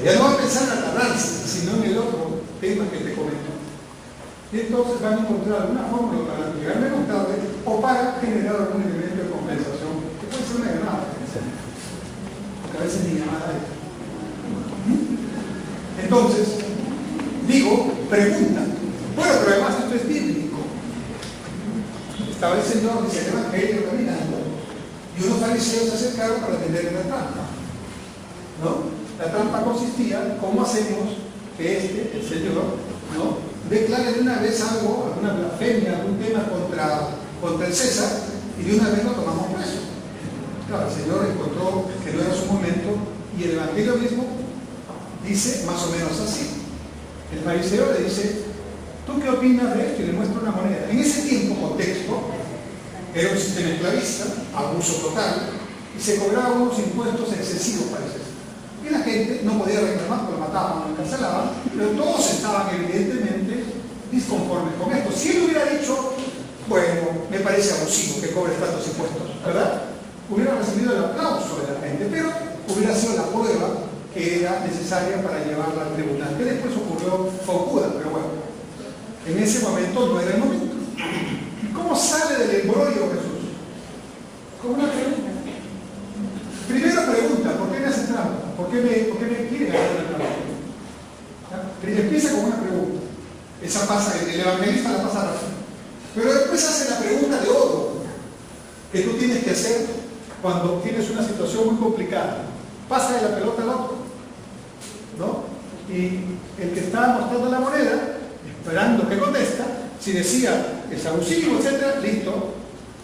ya no va a pensar en la tardanza, sino en el otro tema que te comento. Y entonces van a encontrar alguna forma para llegar menos tarde o para generar algún elemento de compensación, que puede ser una llamada, porque a veces ni llamada es. Entonces, digo, pregunta. Bueno, pero además esto es bíblico. Estaba el Señor, dice el Evangelio, caminando, y unos fariseos se acercaron para tenderle la trampa, ¿no? La trampa consistía, ¿cómo hacemos que el Señor, ¿no?, declare de una vez algo, alguna blasfemia, algún tema contra el César, y de una vez lo tomamos preso? Claro, el Señor encontró que no era su momento, y el Evangelio mismo dice más o menos así. El fariseo le dice, ¿tú qué opinas de esto? Y le muestra una moneda. En ese tiempo, contexto, era un sistema esclavista, abuso total, y se cobraban unos impuestos excesivos, parece. Y la gente no podía reclamar porque lo mataban o lo encarcelaban, pero todos estaban evidentemente disconformes con esto. Si él hubiera dicho, bueno, me parece abusivo que cobres tantos impuestos, ¿verdad?, hubiera recibido el aplauso de la gente, pero hubiera sido la prueba que era necesaria para llevarla al tribunal, que después ocurrió con Judas, pero bueno, en ese momento no era el momento. ¿Y cómo sale del embrollo Jesús? Con una pregunta. Primero pregunta, ¿por qué me haces trampa? ¿Por qué me quiere ganar la trampa? Empieza con una pregunta. Esa pasa, el evangelista la pasa rápido. Pero después hace la pregunta de oro que tú tienes que hacer cuando tienes una situación muy complicada. Pasa de la pelota al otro, ¿no? Y el que está mostrando la moneda, esperando que contesta, si decía es abusivo, etc., listo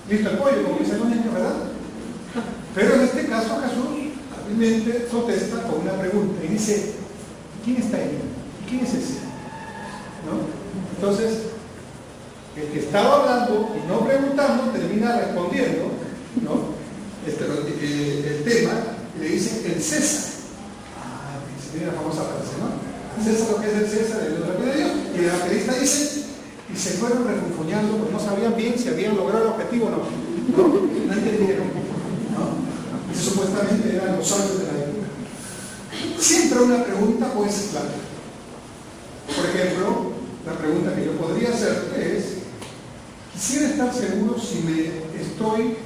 el pollo, como dicen los niños, ¿verdad? Pero en este caso Jesús hábilmente contesta con una pregunta y dice, ¿quién está ahí? ¿Quién es ese? ¿No? Entonces, el que estaba hablando y no preguntando termina respondiendo, ¿no?, el tema, y le dice el César. Se viene la famosa frase, ¿no? César, lo que es el César, el otro que de Dios. Y el evangelista dice, y se fueron refunfuñando porque no sabían bien si habían logrado el objetivo o no. No entendieron, ¿no? Y supuestamente eran los sabios de la época. Siempre una pregunta puede ser clave. Por ejemplo, la pregunta que yo podría hacer es, quisiera estar seguro si me estoy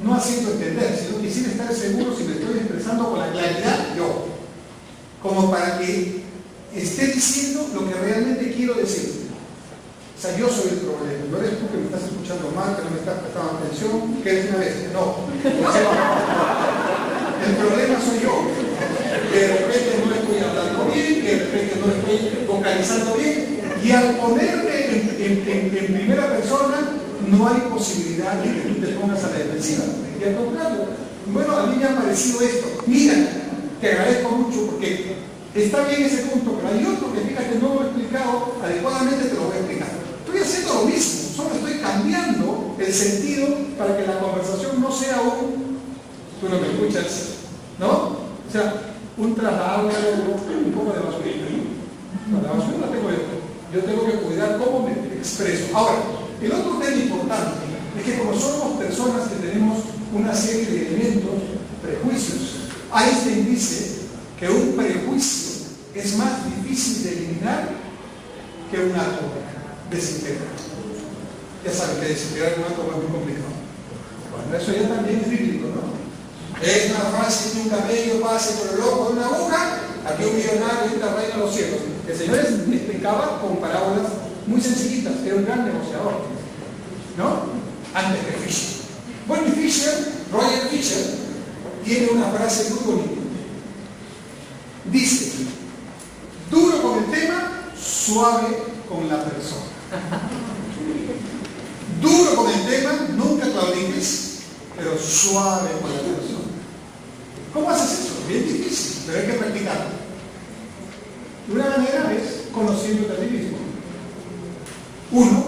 no haciendo entender, sino quisiera estar seguro si me estoy expresando con la claridad yo, como para que esté diciendo lo que realmente quiero decir. O sea, yo soy el problema, no eres tú que me estás escuchando mal, que no me estás prestando atención, que eres una bestia, no. El problema soy yo, que de repente no estoy hablando bien, que de repente no estoy vocalizando bien, y al ponerme en primera persona, no hay posibilidad de que tú te pongas a la defensiva. Y al contrario, bueno, a mí me ha parecido esto. Mira, te agradezco mucho porque está bien ese punto, pero hay otro que fíjate no lo he explicado adecuadamente, te lo voy a explicar. Estoy haciendo lo mismo, solo estoy cambiando el sentido para que la conversación no sea tú no me escuchas, ¿no? O sea, un traslado, un poco de basurita. No, la basura la tengo yo tengo que cuidar cómo me expreso. Ahora, el otro tema importante es que como somos personas que tenemos una serie de elementos, prejuicios, Einstein dice que un prejuicio es más difícil de eliminar que un átomo desintegrado. Ya saben que desintegrar un átomo es muy complicado. Bueno, eso ya también es bíblico, ¿no? Es más fácil que un camello pase por el ojo de una aguja a que un millonario entre al reino de los cielos. El Señor explicaba con parábolas muy sencillitas, era un gran negociador, ¿no? Antes que Fisher. Bueno, y Roger Fisher, tiene una frase muy bonita. Dice, duro con el tema, suave con la persona. Duro con el tema, nunca claudiques, pero suave con la persona. ¿Cómo haces eso? Bien difícil, pero hay que practicarlo. Una manera es conociéndote a ti mismo. 1.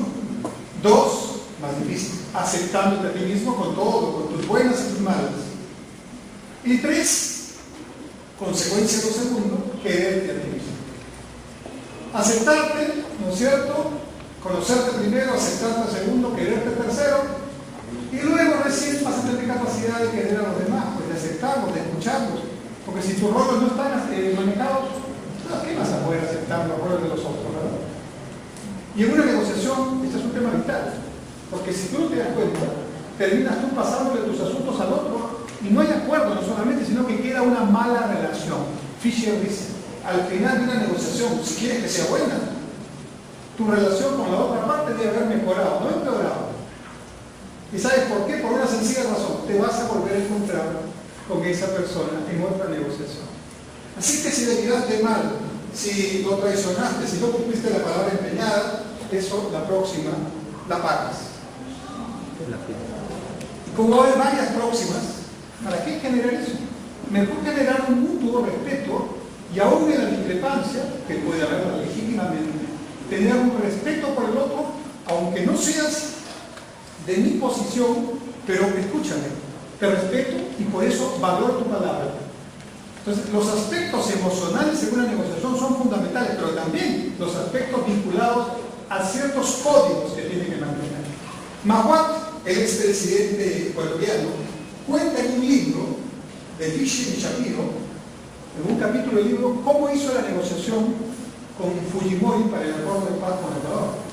2, más difícil, aceptándote a ti mismo con todo, con tus buenas y tus malas. Y 3, consecuencia de lo segundo, quererte a ti mismo. Aceptarte, ¿no es cierto? Conocerte primero, aceptarte segundo, quererte tercero, y luego recién vas a tener capacidad de querer a los demás, pues de aceptarlos, de escucharlos, porque si tus roles no están manejados, ¿qué vas a poder aceptar los roles de los otros, verdad? Y en una negociación, este es un tema vital, porque si tú no te das cuenta, terminas tú pasándole tus asuntos al otro, y no hay acuerdo no solamente, sino que queda una mala relación. Fisher dice, al final de una negociación, si quieres que sea buena, tu relación con la otra parte debe haber mejorado, no empeorado. ¿Y sabes por qué? Por una sencilla razón, te vas a volver a encontrar con esa persona en otra negociación. Así que si le quedaste mal, si lo traicionaste, si no cumpliste la palabra empeñada, eso la próxima la pagas. Y como hay varias próximas, ¿para qué generar eso? Mejor generar un mutuo respeto y aún en la discrepancia, que puede haberla legítimamente, tener un respeto por el otro, aunque no seas de mi posición, pero escúchame, te respeto y por eso valoro tu palabra. Entonces, los aspectos emocionales en una negociación son fundamentales, pero también los aspectos vinculados a ciertos códigos que tiene que mantener. Mawat, el expresidente colombiano, cuenta en un libro de Fisher y Shapiro, en un capítulo del libro, cómo hizo la negociación con Fujimori para el acuerdo de paz con Ecuador.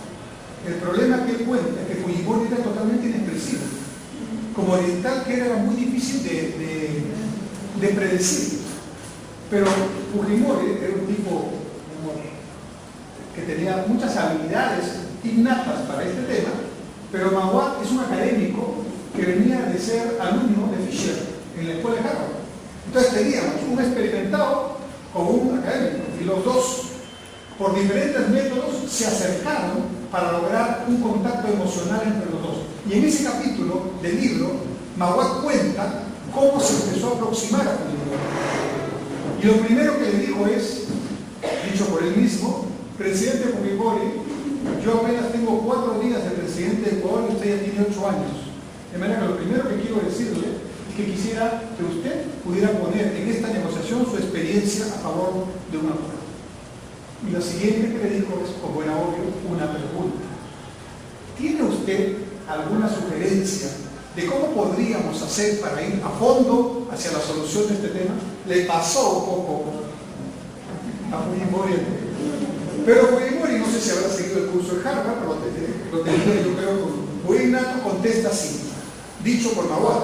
El problema que él cuenta es que Fujimori era totalmente inexpresivo. Como oriental, que era muy difícil de predecir. Pero Fujimori era un tipo que tenía muchas habilidades innatas para este tema, pero Mawat es un académico que venía de ser alumno de Fisher en la escuela de Harvard. Entonces teníamos un experimentado con un académico, y los dos, por diferentes métodos, se acercaron para lograr un contacto emocional entre los dos. Y en ese capítulo del libro, Mawat cuenta cómo se empezó a aproximar a Fujimori. Y lo primero que le dijo es, dicho por él mismo, presidente Fujimori, yo apenas tengo 4 días de presidente de Ecuador y usted ya tiene 8 años. De manera que lo primero que quiero decirle es que quisiera que usted pudiera poner en esta negociación su experiencia a favor de un acuerdo. Y lo siguiente que le dijo es, como era obvio, una pregunta. ¿Tiene usted alguna sugerencia de cómo podríamos hacer para ir a fondo hacia la solución de este tema? Le pasó un poco a Fujimori. Pero Fujimori, no sé si habrá seguido el curso de Harvard, pero lo tenía, yo creo, muy innato, contesta así, dicho por Mawat.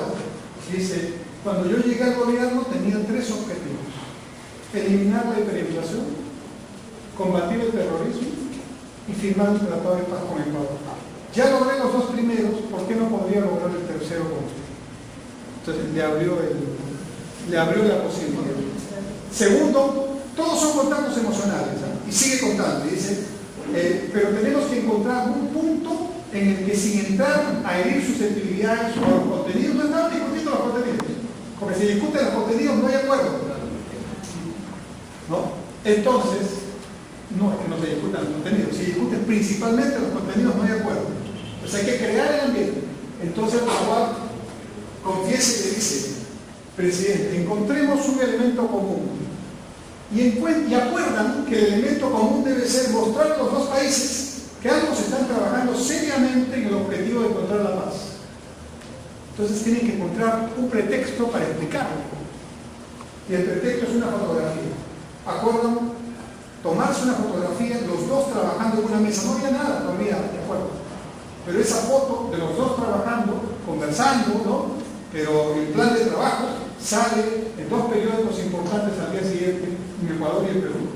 Dice, cuando yo llegué al gobierno tenía 3 objetivos: eliminar la hiperinflación, combatir el terrorismo y firmar un tratado de paz con Ecuador. Ya logré los 2 primeros, ¿por qué no podría lograr el tercero con usted? Entonces le abrió la posibilidad. Segundo, todos son contactos emocionales, ¿eh? Y sigue contando, y dice, pero tenemos que encontrar un punto en el que, sin entrar a herir susceptibilidades o los contenidos, no estamos discutiendo los contenidos, porque si discuten los contenidos no hay acuerdo, ¿no? Entonces, no es que no se discutan los contenidos, si discuten principalmente los contenidos no hay acuerdo. Entonces hay que crear el ambiente. Entonces Mawat confiesa y le dice, presidente, encontremos un elemento común. Y acuerdan que el elemento común debe ser mostrar a los 2 países que ambos están trabajando seriamente en el objetivo de encontrar la paz. Entonces tienen que encontrar un pretexto para explicarlo. Y el pretexto es una fotografía. Acuerdan tomarse una fotografía, los 2 trabajando en una mesa. No había nada todavía de acuerdo. Pero esa foto de los dos trabajando, conversando, ¿no? Pero el plan de trabajo sale en dos periódicos importantes al día siguiente, en Ecuador y en Perú.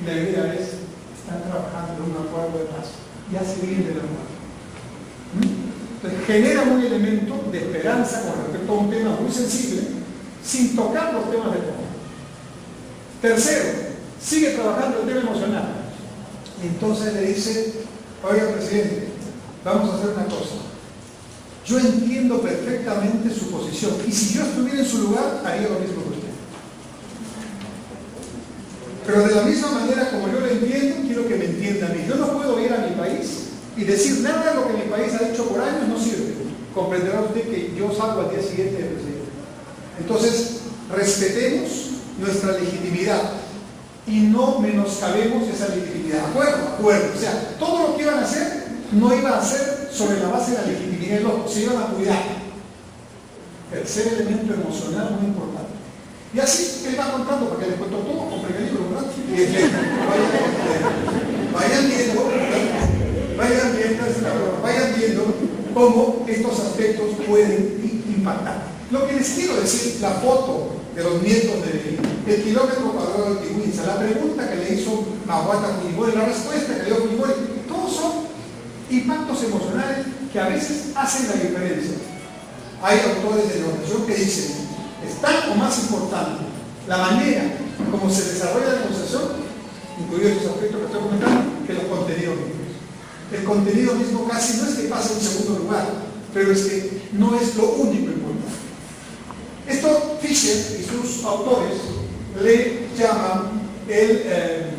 Y la idea es, están trabajando en un acuerdo de paz. Ya se viene el acuerdo. Entonces genera un elemento de esperanza con respecto a un tema muy sensible, sin tocar los temas de fondo. Tercero, sigue trabajando el tema emocional. Entonces le dice, oiga presidente, vamos a hacer una cosa. Yo entiendo perfectamente su posición y si yo estuviera en su lugar, haría lo mismo que usted. Pero de la misma manera como yo lo entiendo, quiero que me entienda a mí. Yo no puedo ir a mi país y decir nada de lo que mi país ha dicho por años no sirve. Comprenderá usted que yo salgo al día siguiente de presidente. Entonces, respetemos nuestra legitimidad y no menoscabemos esa legitimidad. Acuerdo. O sea, todo lo que iban a hacer no iba a ser sobre la base de la legitimidad, se iban a cuidar. Tercer elemento emocional muy importante. Y así él va contando, porque les cuento todo, compré el libro, ¿verdad? Vayan viendo cómo estos aspectos pueden impactar. Lo que les quiero decir, la foto de los nietos de el kilómetro cuadrado de Tihuinza, la pregunta que le hizo Mahuata Fujimori, la respuesta que le dio Fujimori, todos son impactos emocionales que a veces hacen la diferencia. Hay autores de negociación que dicen, es tan o más importante la manera como se desarrolla la negociación, incluidos los aspectos que estoy comentando, que los contenidos mismos. El contenido mismo casi no es que pase en segundo lugar, pero es que no es lo único importante. Esto Fisher y sus autores le llaman el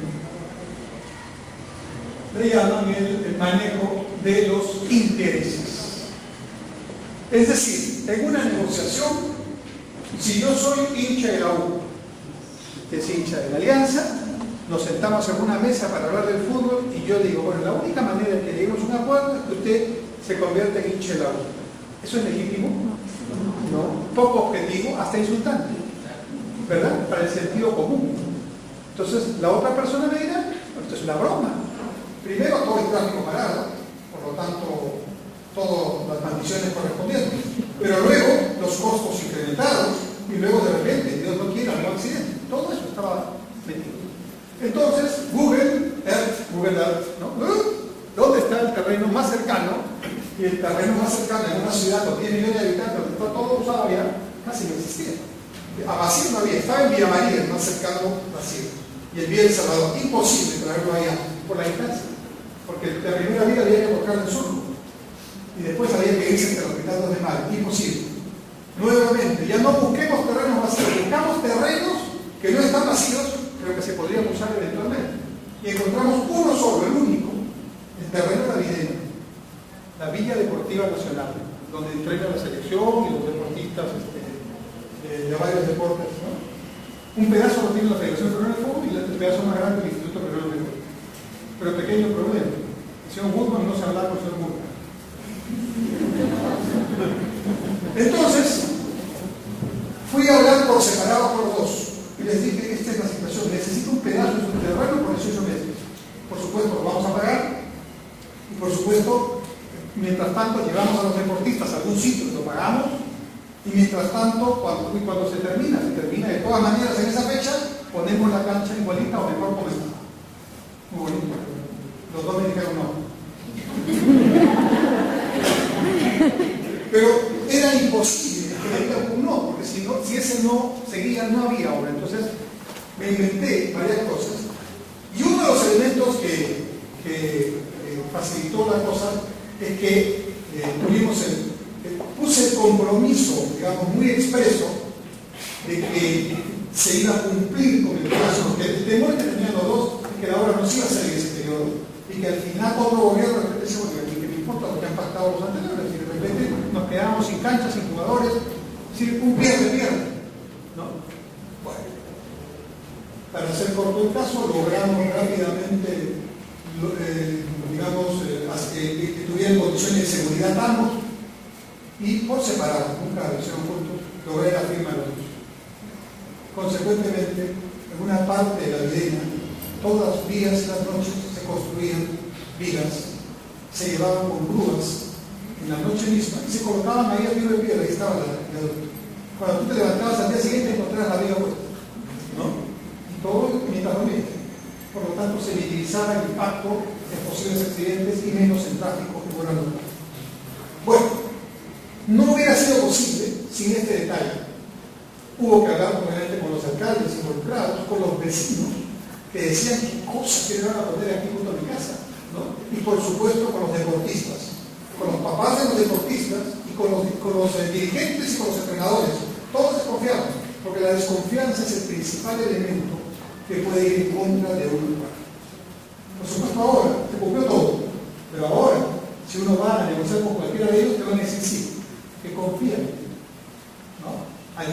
manejo de los intereses. Es decir, en una negociación, si yo soy hincha de la U, usted es hincha de la Alianza, nos sentamos en una mesa para hablar del fútbol y yo digo, bueno, la única manera de que lleguemos a un acuerdo es que usted se convierta en hincha de la U. ¿Eso es legítimo? No. Poco objetivo, hasta insultante, ¿verdad? Para el sentido común. Entonces, la otra persona me dirá, esto es una broma. Primero, todo el tráfico parado, por lo tanto, todas las maldiciones correspondientes. Pero luego, los costos incrementados, y luego de repente, Dios no quiera, un accidente. Todo eso estaba metido. Entonces, Google Earth, ¿no? ¿Dónde está el terreno más cercano? Y el terreno más cercano en una ciudad con 10 millones de habitantes, donde está todo usado ya, casi no existía. A Basil no había, estaba en Villa María, el más cercano Basil. Y el Villa El Salvador, imposible traerlo allá por la distancia. Porque la primera vía había que buscar el sur. Y después había que irse entre los pitados de mar, imposible. Nuevamente, ya no busquemos terrenos vacíos, buscamos terrenos que no están vacíos, pero que se podrían usar eventualmente. Y encontramos uno solo, el único, el terreno navideño, la Villa Deportiva Nacional, donde entrena la selección y los deportistas de varios deportes, ¿no? Un pedazo lo tiene la Federación Peruana de Fútbol y el pedazo más grande el Instituto Peruano de Fútbol. Pero pequeño problema. El señor Woodman no se habla con el señor Woodman. Entonces, fui a hablar por separado con los dos. Y les dije, esta es la situación, necesito un pedazo de su terreno por 18 meses. Por supuesto, lo vamos a pagar. Y por supuesto, mientras tanto, llevamos a los deportistas a algún sitio, lo pagamos. Y mientras tanto, cuando se termina de todas maneras en esa fecha, ponemos la cancha igualita o mejor como está. Muy bonito. Los dos me dijeron no. Pero era imposible que le digan un no, porque si ese no seguía, no había obra. Entonces me inventé varias cosas. Y uno de los elementos que facilitó la cosa es que puse el compromiso, digamos, muy expreso de que se iba a cumplir con el plazo, porque el temor que tenían los dos es que la obra no se iba a hacer en ese periodo y que al final otro gobierno de repente dice, bueno, que me importa lo que han pactado los anteriores, y de repente nos quedamos sin canchas, sin jugadores, sin un pierde, ¿no? Bueno, para hacer corto el caso, logramos rápidamente, que tuvieran condiciones de seguridad ambos, y por separado, nunca lo hicieron juntos, logré la firma de los dos. Consecuentemente, en una parte de la videna, todas las días y las noches se construían vigas se llevaban con grúas en la noche misma y se colocaban ahí a tiro de piedra. Ahí estaba el adulto. Cuando tú te levantabas al día siguiente encontrabas la viga vuelta, ¿no? Y todo mientras dormías. Por lo tanto, se minimizaba el impacto en posibles accidentes y menos en tráfico que fuera local. Bueno, no hubiera sido posible sin este detalle. Hubo que hablar obviamente con los alcaldes involucrados, con los vecinos, que decían qué cosas que iban a poner aquí junto a mi casa, ¿no? Y por supuesto con los deportistas, con los papás de los deportistas y con los dirigentes y con los entrenadores. Todos desconfiaban, porque la desconfianza es el principal elemento que puede ir en contra de un lugar. Por supuesto ahora, se cumplió todo, pero ahora, si uno va a negociar con cualquiera de ellos, te van a decir sí, que confían, ¿no? Hay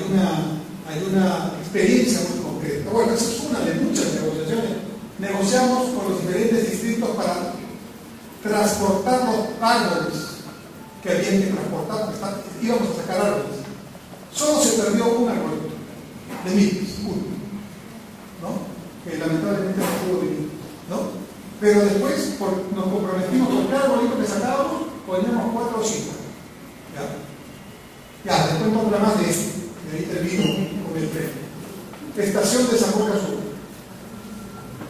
una experiencia muy concreta. Bueno, esa es una de muchas negociaciones. Negociamos con los diferentes distritos para transportar los árboles que habían que transportar, íbamos a sacar árboles. Solo se perdió un árbol de miles, uno, ¿no? Que lamentablemente no pudo vivir, ¿no? Pero después nos comprometimos con cada arbolito que sacábamos, poníamos 4 o 5. Ya, después otra más de esto. Y ahí termino con el tren. Estación de San Roque Sur.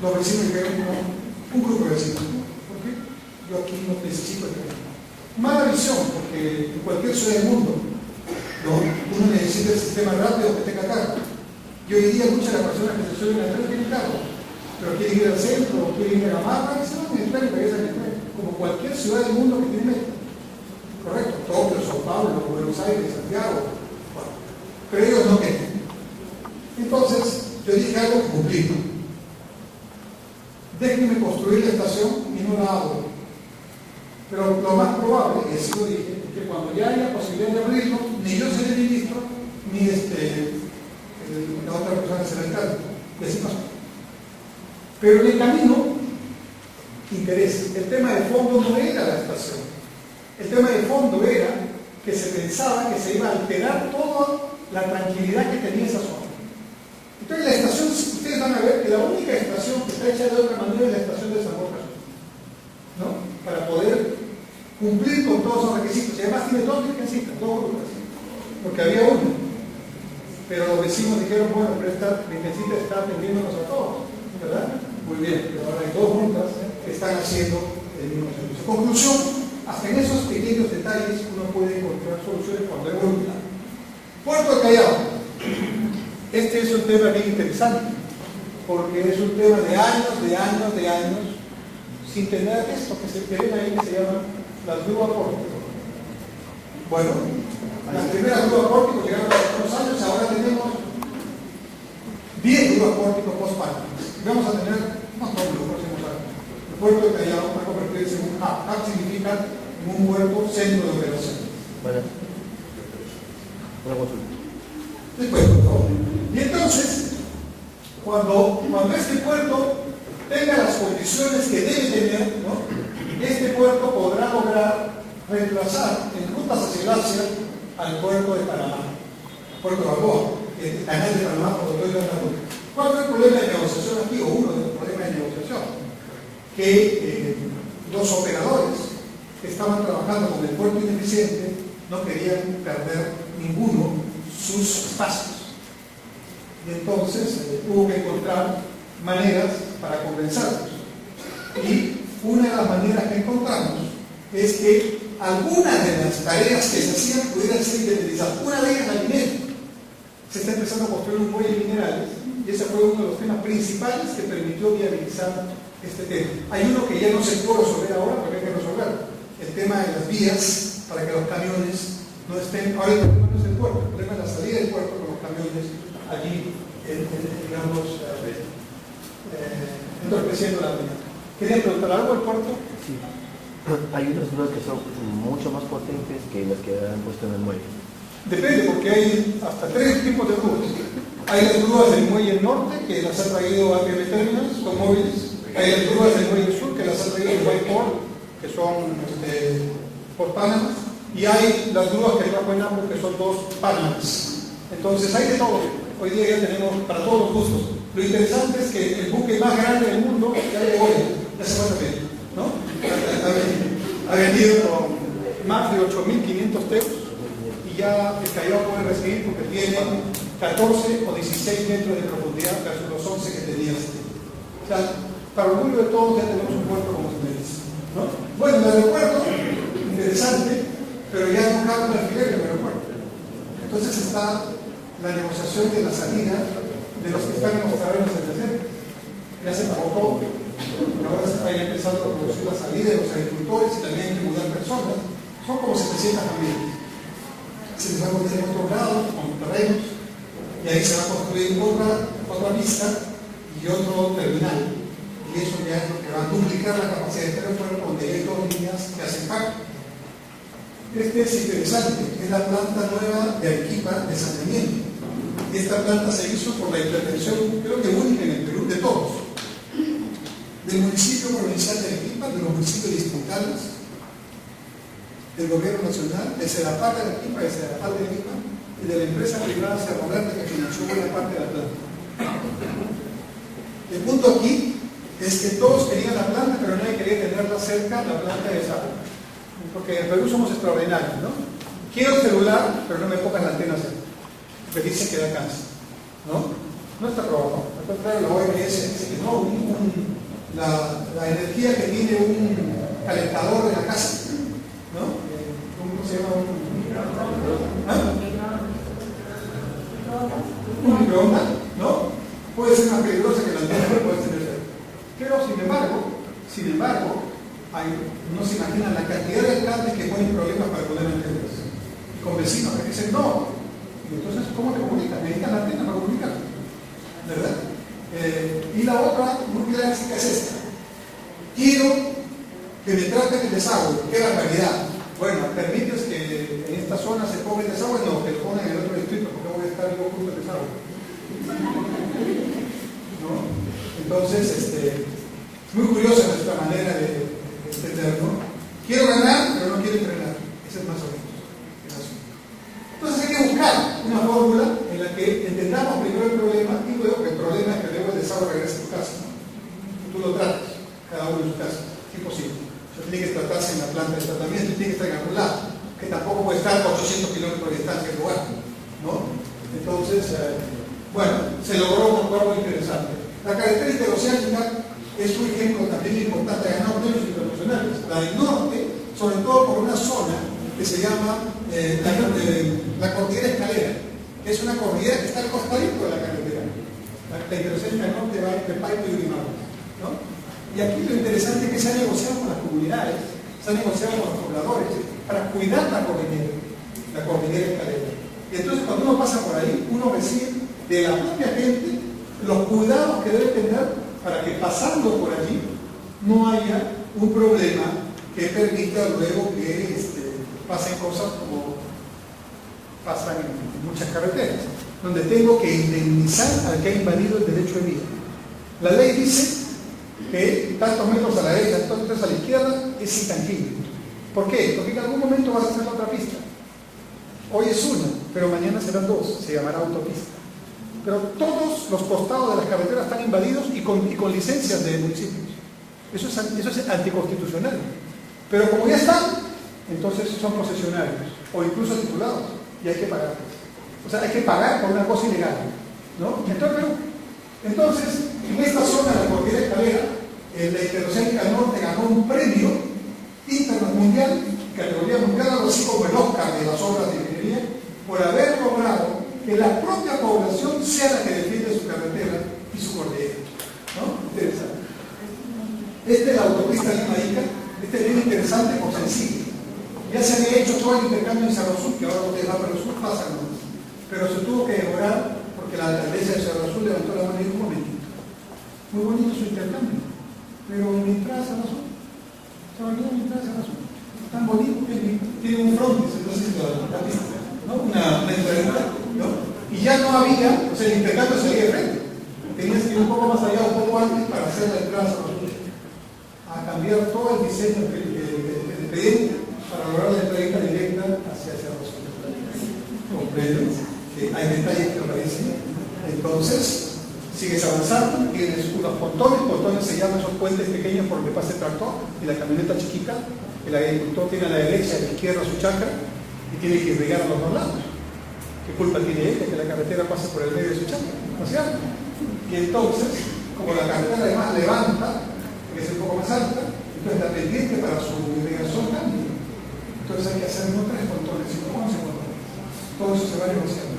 Los vecinos dijeron, un grupo de vecinos. ¿Por qué? Yo aquí no necesito el tren. Mala visión, porque en cualquier ciudad del mundo, ¿no? Uno necesita el sistema rápido que tenga carro. Y hoy día muchas de las personas que se suben al tren tienen carro, pero quieren ir al centro, quieren ir a Gamarra, y se van en el tren, regresan en el tren, como cualquier ciudad del mundo que tiene metro. Correcto, Tokio, Sao Paulo, Buenos Aires, Santiago. Bueno, pero ellos no quieren. Entonces, yo dije algo que cumplí. Déjenme construir la estación y no la hago. Pero lo más probable, y así lo dije, es que cuando ya haya posibilidad de abrirlo, ni yo seré ministro, ni la otra persona será alcalde. Y así pasó. Pero en el camino, interés. El tema de fondo no era la estación. El tema de fondo era que se pensaba que se iba a alterar toda la tranquilidad que tenía esa zona. Entonces la estación, ustedes van a ver que la única estación que está hecha de otra manera es la estación de San Roque, ¿no? Para poder cumplir con todos esos requisitos. Y además tiene 2 virgencitas, 2 grutas, porque había una. Pero los vecinos dijeron, bueno, pero esta virgencita está atendiéndonos a todos, ¿verdad? Muy bien, pero ahora hay 2 juntas que están haciendo el mismo servicio. Conclusión, hasta en esos pequeños detalles uno puede encontrar soluciones cuando hay voluntad. Puerto del Callao. Este es un tema bien interesante, porque es un tema de años, sin tener esto que se ven ahí que se llama las grúas pórticos. Bueno, las primeras grúas pórticos llegaron hace unos años, ahora tenemos 10 grúas pórticos post-pandemic. Vamos a tener un montón en los próximos años. El puerto de Callao va a convertirse en un hub. Hub significa en un puerto centro de operación. Bueno, una consulta. Después, por favor. Y entonces, cuando este puerto tenga las condiciones que debe tener, ¿no? Este puerto podrá lograr reemplazar en rutas hacia el Asia al puerto de Panamá, puerto de Balboa, el canal de Panamá, por lo que estoy hablando. ¿Cuál fue el problema de negociación aquí? O uno de los problemas de negociación, que los operadores que estaban trabajando con el puerto ineficiente no querían perder ninguno sus espacios. Y entonces hubo que encontrar maneras para compensarlos. Y una de las maneras que encontramos es que algunas de las tareas que se hacían pudieran ser indemnizadas. Una de ellas, la minera. Se está empezando a construir un muelle de minerales y ese fue uno de los temas principales que permitió viabilizar este tema. Hay uno que ya no se puede resolver ahora porque hay que resolverlo. El tema de las vías para que los camiones no estén. Ahora el problema no es el puerto, el problema es la salida del puerto con los camiones allí, digamos, entorpeciendo la vía. ¿Querían preguntar algo al puerto? Sí. Hay unas grúas que son mucho más potentes que las que han puesto en el muelle. Depende, porque hay hasta 3 tipos de grúas. Hay las grúas del muelle norte, que las ha traído APM Terminals, son móviles. Hay las grúas del muelle sur, que las ha traído Whiteport, que son por Panamá. Y hay las grúas que trajo en Apple, que son 2 Panamás. Entonces hay de todo. Hoy día ya tenemos para todos los gustos. Lo interesante es que el buque más grande del mundo ya llegó, ya se va a ver, ¿no? ha vendido con más de 8.500 teos y ya el Callao puede recibir porque tiene 14 o 16 metros de profundidad versus los 11 que tenía este. O sea, para orgullo de todos ya tenemos un puerto como se merece, ¿no? Bueno, el aeropuerto, interesante, pero ya no cabe un alquiler en el aeropuerto. Entonces está la negociación de la salida de los que están en los terrenos del desierto. Ya se pagó todo. Ahora se está empezando a producir la salida de los agricultores y también hay que mudar personas. Son como 700 familias. Se les va a poner en otro lado, con terrenos, y ahí se va a construir otra pista y otro terminal. Y eso ya es lo que va a duplicar la capacidad de este aeropuerto, donde hay 2 líneas que hacen pago. Este es interesante, es la planta nueva de Arequipa de saneamiento. Y esta planta se hizo por la intervención, creo que única en el Perú, de todos. Del municipio provincial de Arequipa, de los municipios distritales, del gobierno nacional, de Sedapal de Arequipa, de Sedapal de Arequipa, y de la empresa privada Cerro Verde que financió buena parte de la planta. El punto aquí es que todos querían la planta, pero nadie quería tenerla cerca, la planta de desagüe. Porque en Perú somos extraordinarios, ¿no? Quiero celular, pero no me pongas la antena cerca. Porque dicen que da cáncer, ¿no? No está probado. Al contrario, la OMS dice que no, la energía que tiene un calentador de la casa, ¿no? ¿Cómo se llama? Un microondas, ¿no? Puede ser más peligrosa que la antena que puede tener cerca. Pero sin embargo, no se imaginan la cantidad de alcaldes que ponen problemas para poner antenas. Y con vecinos que dicen no. Y entonces, ¿cómo te comunicas? Necesitan la antena para comunicar. ¿Verdad? Y la otra muy clásica es esta. Quiero que me traten el desagüe. ¡Qué barbaridad! Bueno, ¿permites que en esta zona se ponga el desagüe? No, que lo pongan en el otro distrito, porque voy a estar yo junto al desagüe. ¿No? Entonces, muy curiosa nuestra manera de entender, ¿no? Quiero ganar, pero no quiero entrenar. Ese es más o menos el asunto. Entonces hay que buscar una fórmula en la que entendamos primero el problema y luego que el problema es que luego el desagüe regrese a tu casa, ¿no? Tú lo tratas, cada uno en su casa. Es imposible. O sea, tiene que tratarse en la planta de tratamiento y tiene que estar en algún lado, que tampoco puede estar a 800 kilómetros de distancia del lugar, ¿no? Entonces, bueno, se logró un acuerdo interesante. La carretera interoceánica es un ejemplo también importante, ha ganado premios internacionales. La del norte, sobre todo por una zona que se llama la cordillera Escalera, que es una cordillera que está al costadito de la carretera. La interoceánica del norte va entre Paipa y Urimago, ¿no? Y aquí lo interesante es que se ha negociado con las comunidades, se ha negociado con los pobladores para cuidar la cordillera Escalera. Y entonces cuando uno pasa por ahí, uno recibe de la propia gente los cuidados que debe tener para que pasando por allí no haya un problema que permita luego que pasen cosas como pasan en muchas carreteras, donde tengo que indemnizar al que ha invadido el derecho de vida. La ley dice que tantos metros a la derecha, tantos metros a la izquierda es intangible. ¿Por qué? Porque en algún momento vas a hacer la otra pista. Hoy es una, pero mañana serán 2, se llamará autopista. Pero todos los costados de las carreteras están invadidos y con licencias de municipios. Eso es anticonstitucional. Pero como ya están, entonces son concesionarios o incluso titulados y hay que pagar. O sea, hay que pagar por una cosa ilegal, ¿no? Entonces, en esta zona de la cordillera Escalera, la Interoceánica del Norte ganó un premio internacional, categoría mundial, algo así como el Oscar de las obras de ingeniería, por haber logrado que la propia población sea la que defiende su carretera y su cordillera, ¿no? Interesante. Esta es la autopista Lima-Ica. Este es bien interesante por sencillo. Ya se había hecho todo el intercambio en Cerro Azul, que ahora ustedes van para el sur, pasan nomás. Pero se tuvo que demorar porque la alcaldesa de Cerro Azul levantó la mano y dijo: un momentito. Muy bonito su intercambio, pero mi entrada a Cerro Azul, se me olvidó mi entrada a Cerro Azul. Tan bonito que tiene un frontis, entonces la pista, ¿no? Una entrada, ¿no? Y ya no había, o sea, el intercambio seguía de frente. Tenías que ir un poco más allá, un poco antes para hacer la entrada a Cerro Azul. A cambiar todo el diseño del expediente para lograr la entrega directa hacia Cerro Azul. ¿Comprenden? Hay detalles que aparecen. Entonces, sigues avanzando, tienes unos pontones se llaman esos puentes pequeños por donde pasa el tractor y la camioneta chiquita, El agricultor tiene a la derecha y a la izquierda su chacra y tiene que irrigar a los dos lados. ¿Qué culpa tiene él de que la carretera pase por el medio de su chacra? ¿No es cierto? Y entonces, como la carretera además levanta, que es un poco más alta, entonces la pendiente para su irrigación cambia. Entonces hay que hacer no 3 controles, sino 11 controles. Todo eso se va negociando.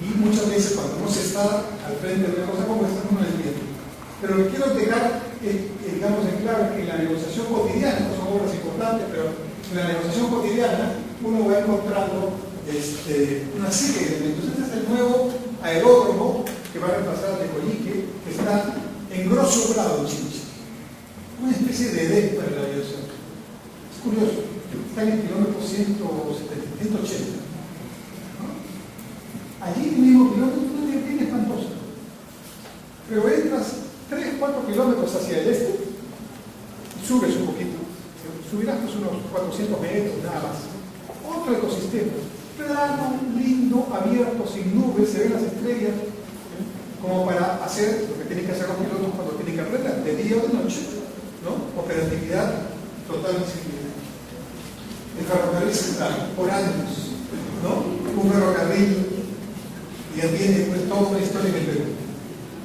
Y muchas veces cuando no se está al frente de una cosa como esta, uno no entiende. Pero lo que quiero dejar, digamos, en claro que en la negociación cotidiana, no son obras importantes, pero en la negociación cotidiana uno va encontrando una serie de elementos. Este es el nuevo aeródromo que va a reemplazar al de Coyique, que está en Grosso Prado, en Chincha. Una especie de edén para la aviación. Es curioso, está en el kilómetro 180. ¿No? Allí el mismo kilómetro es bien espantoso. Pero entras 3-4 kilómetros hacia el este y subes un poquito. Subirás pues unos 400 metros, nada más. Otro ecosistema. Plano, lindo, abierto, sin nubes, se ven las estrellas, como para hacer lo que tienen que hacer los pilotos cuando tienen que aprender, de día o de noche, ¿no? Operatividad total disciplina. El ferrocarril central, por años, ¿no? Un ferrocarril, y ya tiene pues toda una historia en el Perú,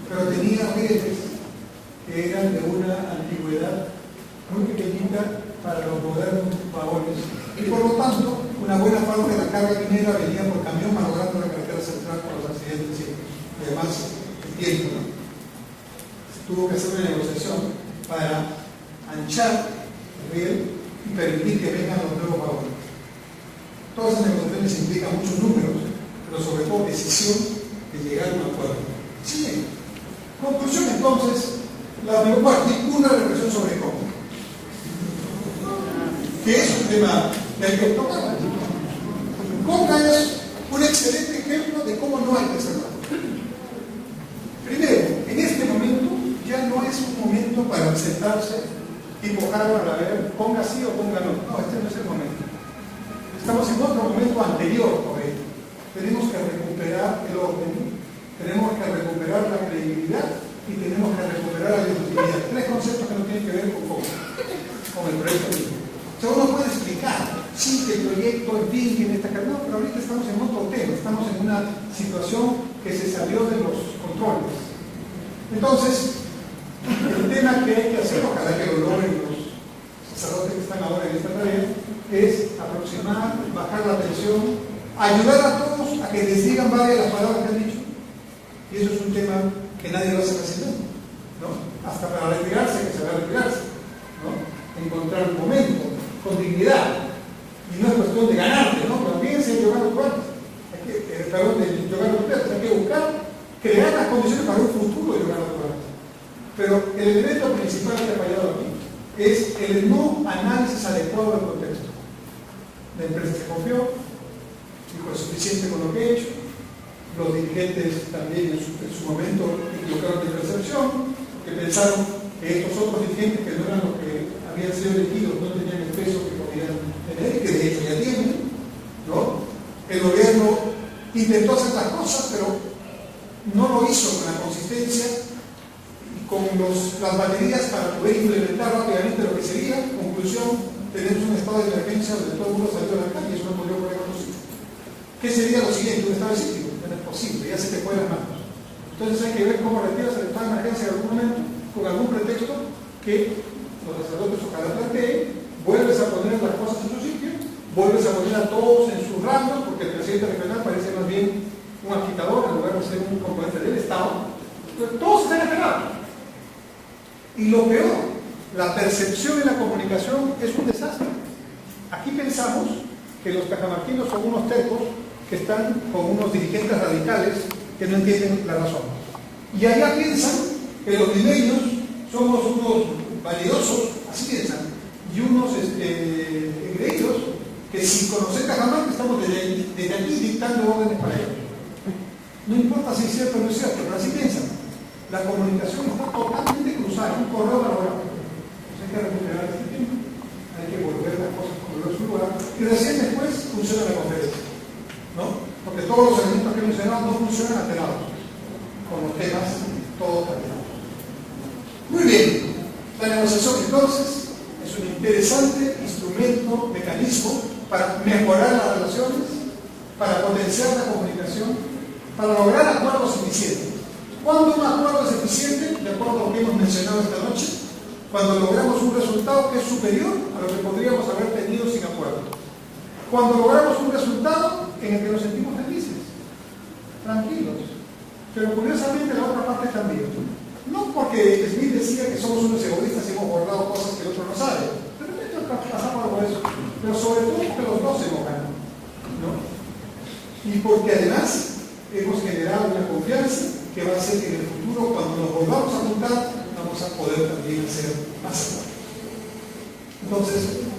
pero tenía rieles que eran de una antigüedad muy pequeñita para los modernos vagones, y por lo tanto una buena parte de la carga minera venía por camión malogrando la carretera central por los accidentes y además el tiempo, ¿no? Tuvo que hacer una negociación para anchar el riel y permitir que vengan los nuevos vagones. Todas esas negociaciones implican muchos números, pero sobre todo decisión de llegar a un acuerdo. Sí. Conclusión entonces, una reflexión sobre cómo, que es un tema que hay que tocar. Conca es un excelente ejemplo de cómo no hay que hacerlo. Primero, en este momento ya no es un momento para sentarse tipo Harvard a ver, ponga sí o ponga no. No, este no es el momento. Estamos en otro momento anterior por ello. Tenemos que recuperar el orden, tenemos que recuperar la credibilidad y tenemos que recuperar la legitimidad. 3 conceptos que no tienen que ver con el proyecto mismo. O sea, uno puede explicar, sí, que el proyecto, en fin, tiene esta carga, no, pero ahorita estamos en otro tema, estamos en una situación que se salió de los controles. Entonces, el tema que hay que hacer, ojalá que lo logren los sacerdotes que están ahora en esta tarea, es aproximar, bajar la tensión, ayudar a todos a que les digan varias de las palabras que han dicho. Y eso es un tema que nadie lo hace fácilmente, ¿no? Hasta para retirarse, que se va a retirarse, ¿no? Encontrar un momento con dignidad. Y no es cuestión de ganarte, ¿no? También se llevar los cuartos. Hay que buscar crear las condiciones para un futuro de llevar los cuartos. Pero el elemento principal que ha fallado aquí es el no análisis adecuado del contexto. La empresa se confió, dijo es suficiente con lo que he hecho. Los dirigentes también en su momento equivocaron de percepción, que pensaron que estos otros dirigentes que no eran los que habían sido elegidos no tenían el peso que podían tener, que de hecho ya tienen, ¿no? El gobierno intentó hacer las cosas, pero no lo hizo con la consistencia y con las baterías para poder implementar rápidamente lo que sería. Conclusión, tenemos un estado de emergencia donde todo el mundo salió a la calle y eso no podía poner conocido. ¿Qué sería lo siguiente? Un estado de sitio. No es posible, ya se te fue las manos. Entonces hay que ver cómo retiras el estado de emergencia en algún momento, con algún pretexto que los sacerdotes ojalá planteen, vuelves a poner las cosas en su sitio, vuelves a poner a todos en sus rangos, porque el presidente regional parece más bien un agitador en lugar de ser un componente del Estado. Entonces, todos están alterados. Y lo peor, la percepción y la comunicación es un desastre. Aquí pensamos que los cajamarquinos son unos tercos que están con unos dirigentes radicales que no entienden la razón. Y allá piensan que los limeños somos unos validosos, así piensan, y unos engreídos que sin conocer Cajamarca estamos desde aquí dictando órdenes para ellos. No importa si es cierto o no es cierto, pero así piensan. La comunicación está totalmente cruzada, un correo laboral. Entonces hay que recuperar este tiempo, hay que volver las cosas a su lugar, y recién después funciona la conferencia, ¿no? Porque todos los elementos que he mencionado no funcionan alterados, con los temas todos alterados. Muy bien, la negociación entonces es un interesante instrumento único mecanismo para mejorar las relaciones, para potenciar la comunicación, para lograr acuerdos eficientes. ¿Cuándo un acuerdo es eficiente? De acuerdo a lo que hemos mencionado esta noche, cuando logramos un resultado que es superior a lo que podríamos haber tenido sin acuerdo. Cuando logramos un resultado en el que nos sentimos felices, tranquilos. Pero curiosamente la otra parte también. No porque Smith decía que somos unos egoístas y hemos guardado cosas que el otro no sabe. De repente pasamos por eso. Pero sobre todo porque los dos hemos ganado, ¿no? Y porque además hemos generado una confianza que va a hacer que en el futuro, cuando nos volvamos a juntar, vamos a poder también hacer más. Entonces,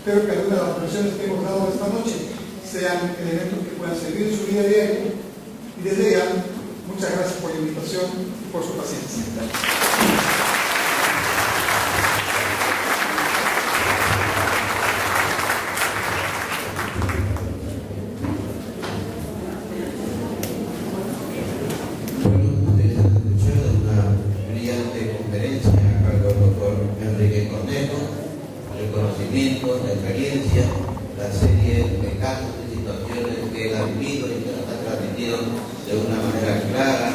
espero que algunas de las reflexiones que hemos dado esta noche sean elementos que puedan servir en su vida diaria. Y desde ya, muchas gracias por la invitación y por su paciencia. La experiencia, la serie de casos y situaciones que él ha vivido y que las ha transmitido de una manera clara,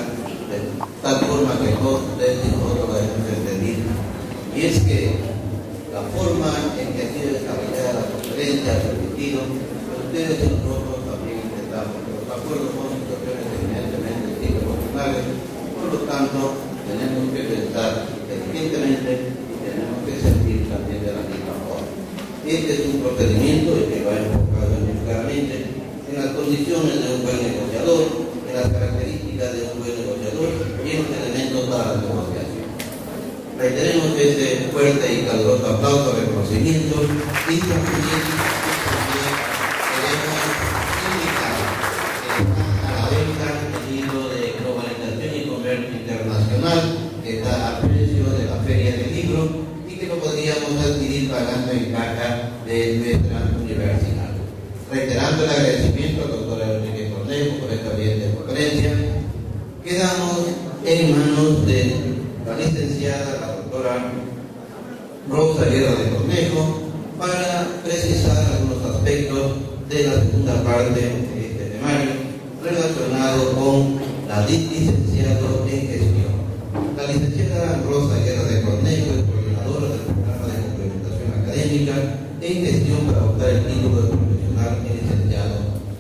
de tal forma que todos ustedes y nosotros lo debemos entender. Y es que la forma en que ha sido desarrollada la conferencia ha permitido que ustedes y nosotros también intentamos que los acuerdos son situaciones evidentemente psicoemocionales, por lo tanto tenemos que pensar inteligentemente y tenemos que sentir también de la misma forma. Este es un procedimiento que va enfocado muy claramente en las condiciones de un buen negociador, en las características de un buen negociador y en los elementos para la negociación. Reiteremos este fuerte y caluroso aplauso, reconocimiento y también queremos indicar a la venta el libro de Globalización y Comercio Internacional que está a precio de la Feria del Libro, que lo podríamos adquirir pagando en caja de nuestra universidad. Reiterando el agradecimiento al doctor Enrique Cornejo por esta brillante conferencia, quedamos en manos de la licenciada, la doctora Rosa Guerra de Cornejo, para precisar algunos aspectos de la segunda parte de este temario relacionado con la licenciado en gestión. La licenciada Rosa Guerra de Cornejo es del programa de complementación académica en gestión para optar el título de profesional en licenciado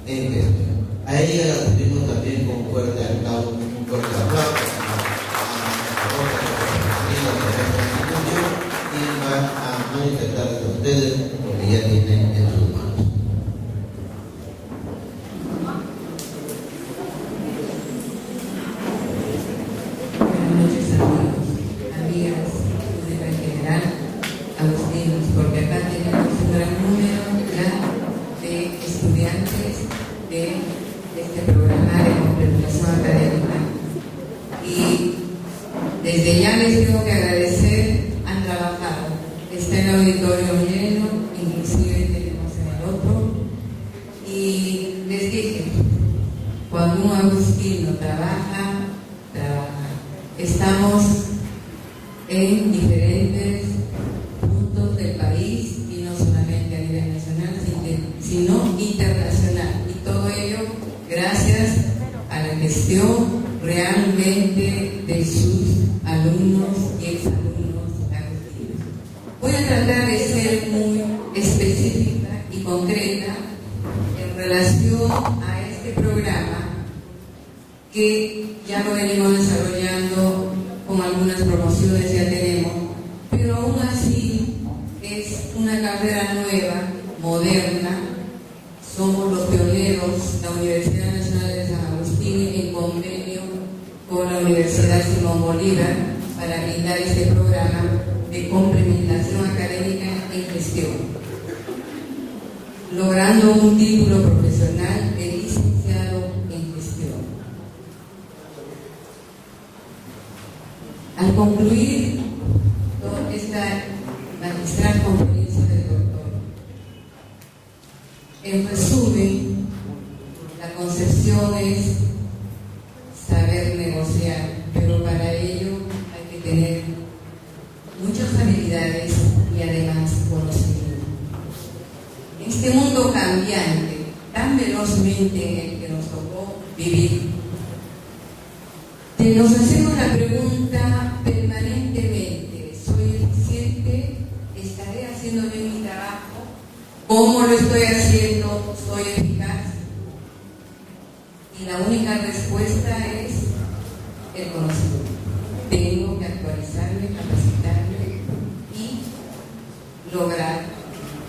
en gestión. A ella la recibimos también con un fuerte aplauso, y va a manifestarse a ustedes lo que ya tienen en sus manos. Buenas noches, amigos, amigas. Agustinos, porque acá tenemos un gran número ya de estudiantes de este programa de complementación académica. Y desde ya les tengo que agradecer, han trabajado. Está el auditorio lleno, inclusive tenemos en el otro. Y les dije, cuando un agustino trabaja. Estamos en diferentes puntos del país y no solamente a nivel nacional, sino internacional. Y todo ello gracias a la gestión realmente de sus alumnos y exalumnos agustinos. Voy a tratar de ser muy específica y concreta en relación a este programa que ya lo venimos desarrollando con algunas promociones, ya tenemos, pero aún así es una carrera nueva, moderna. Somos los pioneros, la Universidad Nacional de San Agustín, en convenio con la Universidad Simón Bolívar, para brindar este programa de complementación académica en gestión, logrando un título profesional de licenciado en gestión. Al concluir toda esta magistral conferencia del doctor, en resumen, la concepción es saber negociar, pero para ello hay que tener muchas habilidades y además conocimiento. este mundo cambiante, tan velozmente en el que nos tocó vivir, nos hacemos la pregunta permanentemente: ¿soy eficiente? ¿Estaré haciendo bien mi trabajo? ¿Cómo lo estoy haciendo? ¿Soy eficaz? Y la única respuesta es el conocimiento. Tengo que actualizarme, capacitarme y lograr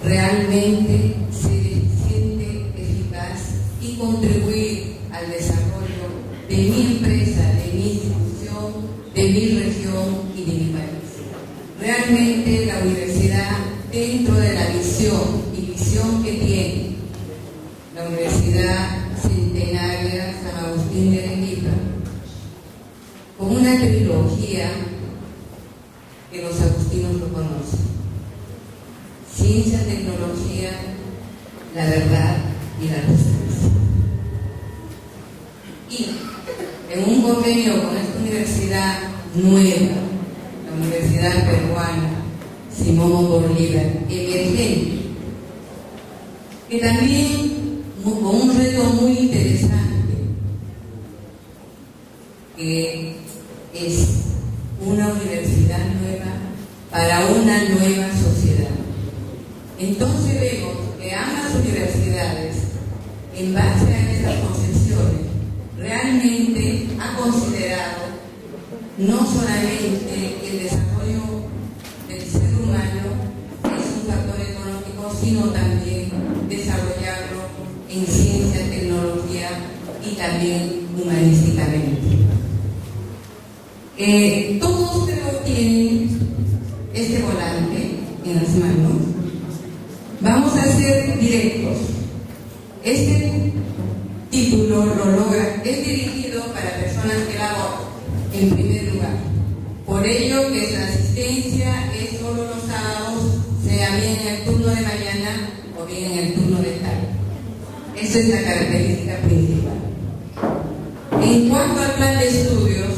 realmente ser eficiente, eficaz y contribuir al desarrollo de mi empresa, de mi institución, de mi región y de mi país. Realmente la universidad, dentro de la visión que tiene la Universidad Centenaria San Agustín de Arequipa, con una trilogía que los agustinos lo conocen: ciencia, tecnología, la verdad y la justicia. Y en un convenio con esta universidad nueva, la Universidad Peruana Simón Bolívar, emergente, que también con un reto muy interesante, que es una universidad nueva para una nueva sociedad. Entonces vemos que ambas universidades, en base a esas concepciones, realmente ha considerado no solamente el desarrollo del ser humano es un factor económico, sino también desarrollarlo en ciencia, tecnología y también humanísticamente. Todos creo tienen este volante en las manos. Vamos a ser directos. Este título lo logra, es dirigido para personas que laboran, en primer lugar. Por ello que la asistencia es solo los sábados, sea bien en el turno de mañana o bien en el turno de tarde. Esa es la característica principal. En cuanto al plan de estudios,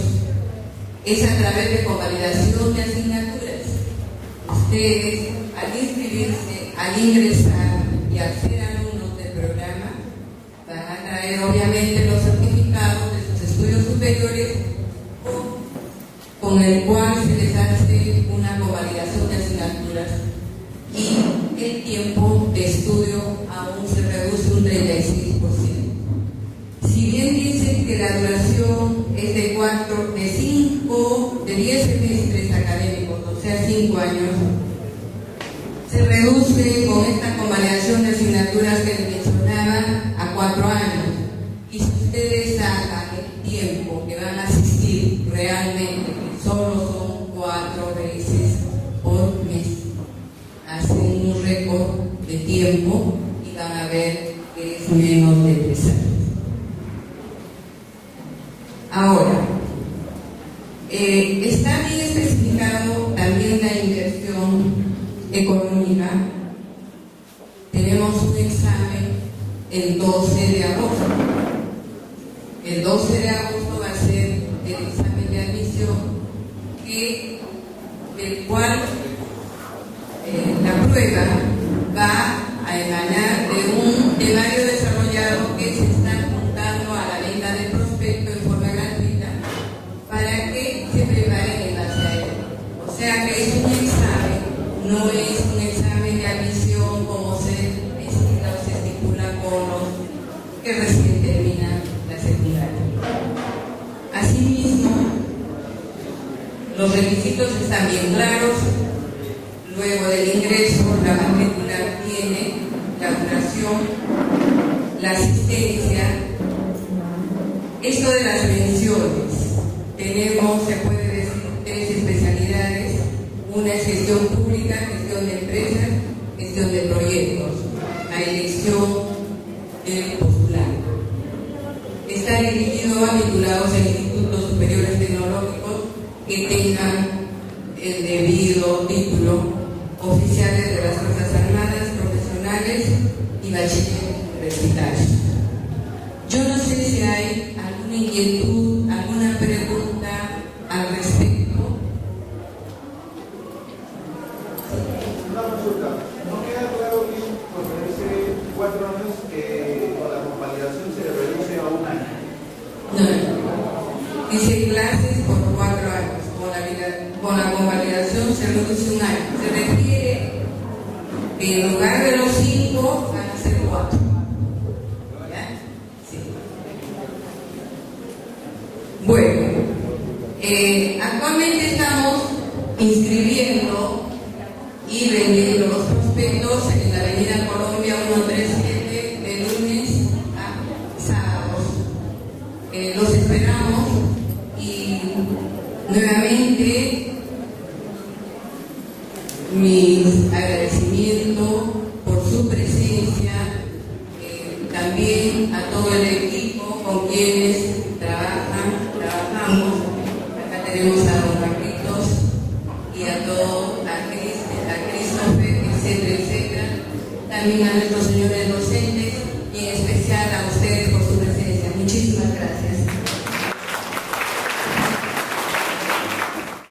es a través de convalidación de asignaturas. Ustedes, al inscribirse, al ingresar y al ser alumnos del programa, van a traer obviamente los certificados de sus estudios superiores con el cual se les hace una convalidación de asignaturas y el tiempo de estudio aún se reduce un 36%. Si bien dicen que la duración es de 10 semestres académicos, o sea 5 años, se reduce con esta convalidación de asignaturas que les mencionaba a 4 años. Y si ustedes sacan el tiempo que van a asistir realmente, que solo son 4 veces por mes, hacen un récord de tiempo y van a ver que es menos de 3 años. Ahora, está bien especificado también la inversión económica. Tenemos un examen el 12 de agosto. El 12 de agosto va a ser el examen de admisión, del cual la prueba va a emanar de un temario desarrollado que se está juntando a la venta del prospecto en forma gratuita para que se preparen en base a él. O sea que es un examen, no es un examen de admisión como se estila o se estipula con los que recién terminan la secundaria. Asimismo, los requisitos están bien claros. Luego del ingreso, la matrícula tiene la duración, la asistencia. Esto de las menciones, tenemos, se puede decir, 3 especialidades. Una es gestión pública, gestión de empresas, gestión de proyectos. La elección del postulante. Está dirigido a titulados en institutos superiores tecnológicos que tengan el debido título, oficiales de las Fuerzas Armadas, profesionales y bachilleres universitarios. Yo no sé si hay alguna inquietud, alguna pregunta al respecto. Una consulta. No queda claro bien, porque Dice clases por 4 años. Con la convalidación se reduce 1 año. Se refiere que en lugar de los 5 van a ser 4. ¿Ya? Sí. Bueno, actualmente estamos inscribiendo y vendiendo los prospectos en la Avenida Colombia 137 de lunes a sábados. Los esperamos y nuevamente mi agradecimiento por su presencia, también a todo el equipo con quienes trabajamos. Acá tenemos a don Marquitos y a todo, a Christopher, etcétera, etcétera. También a nuestros señores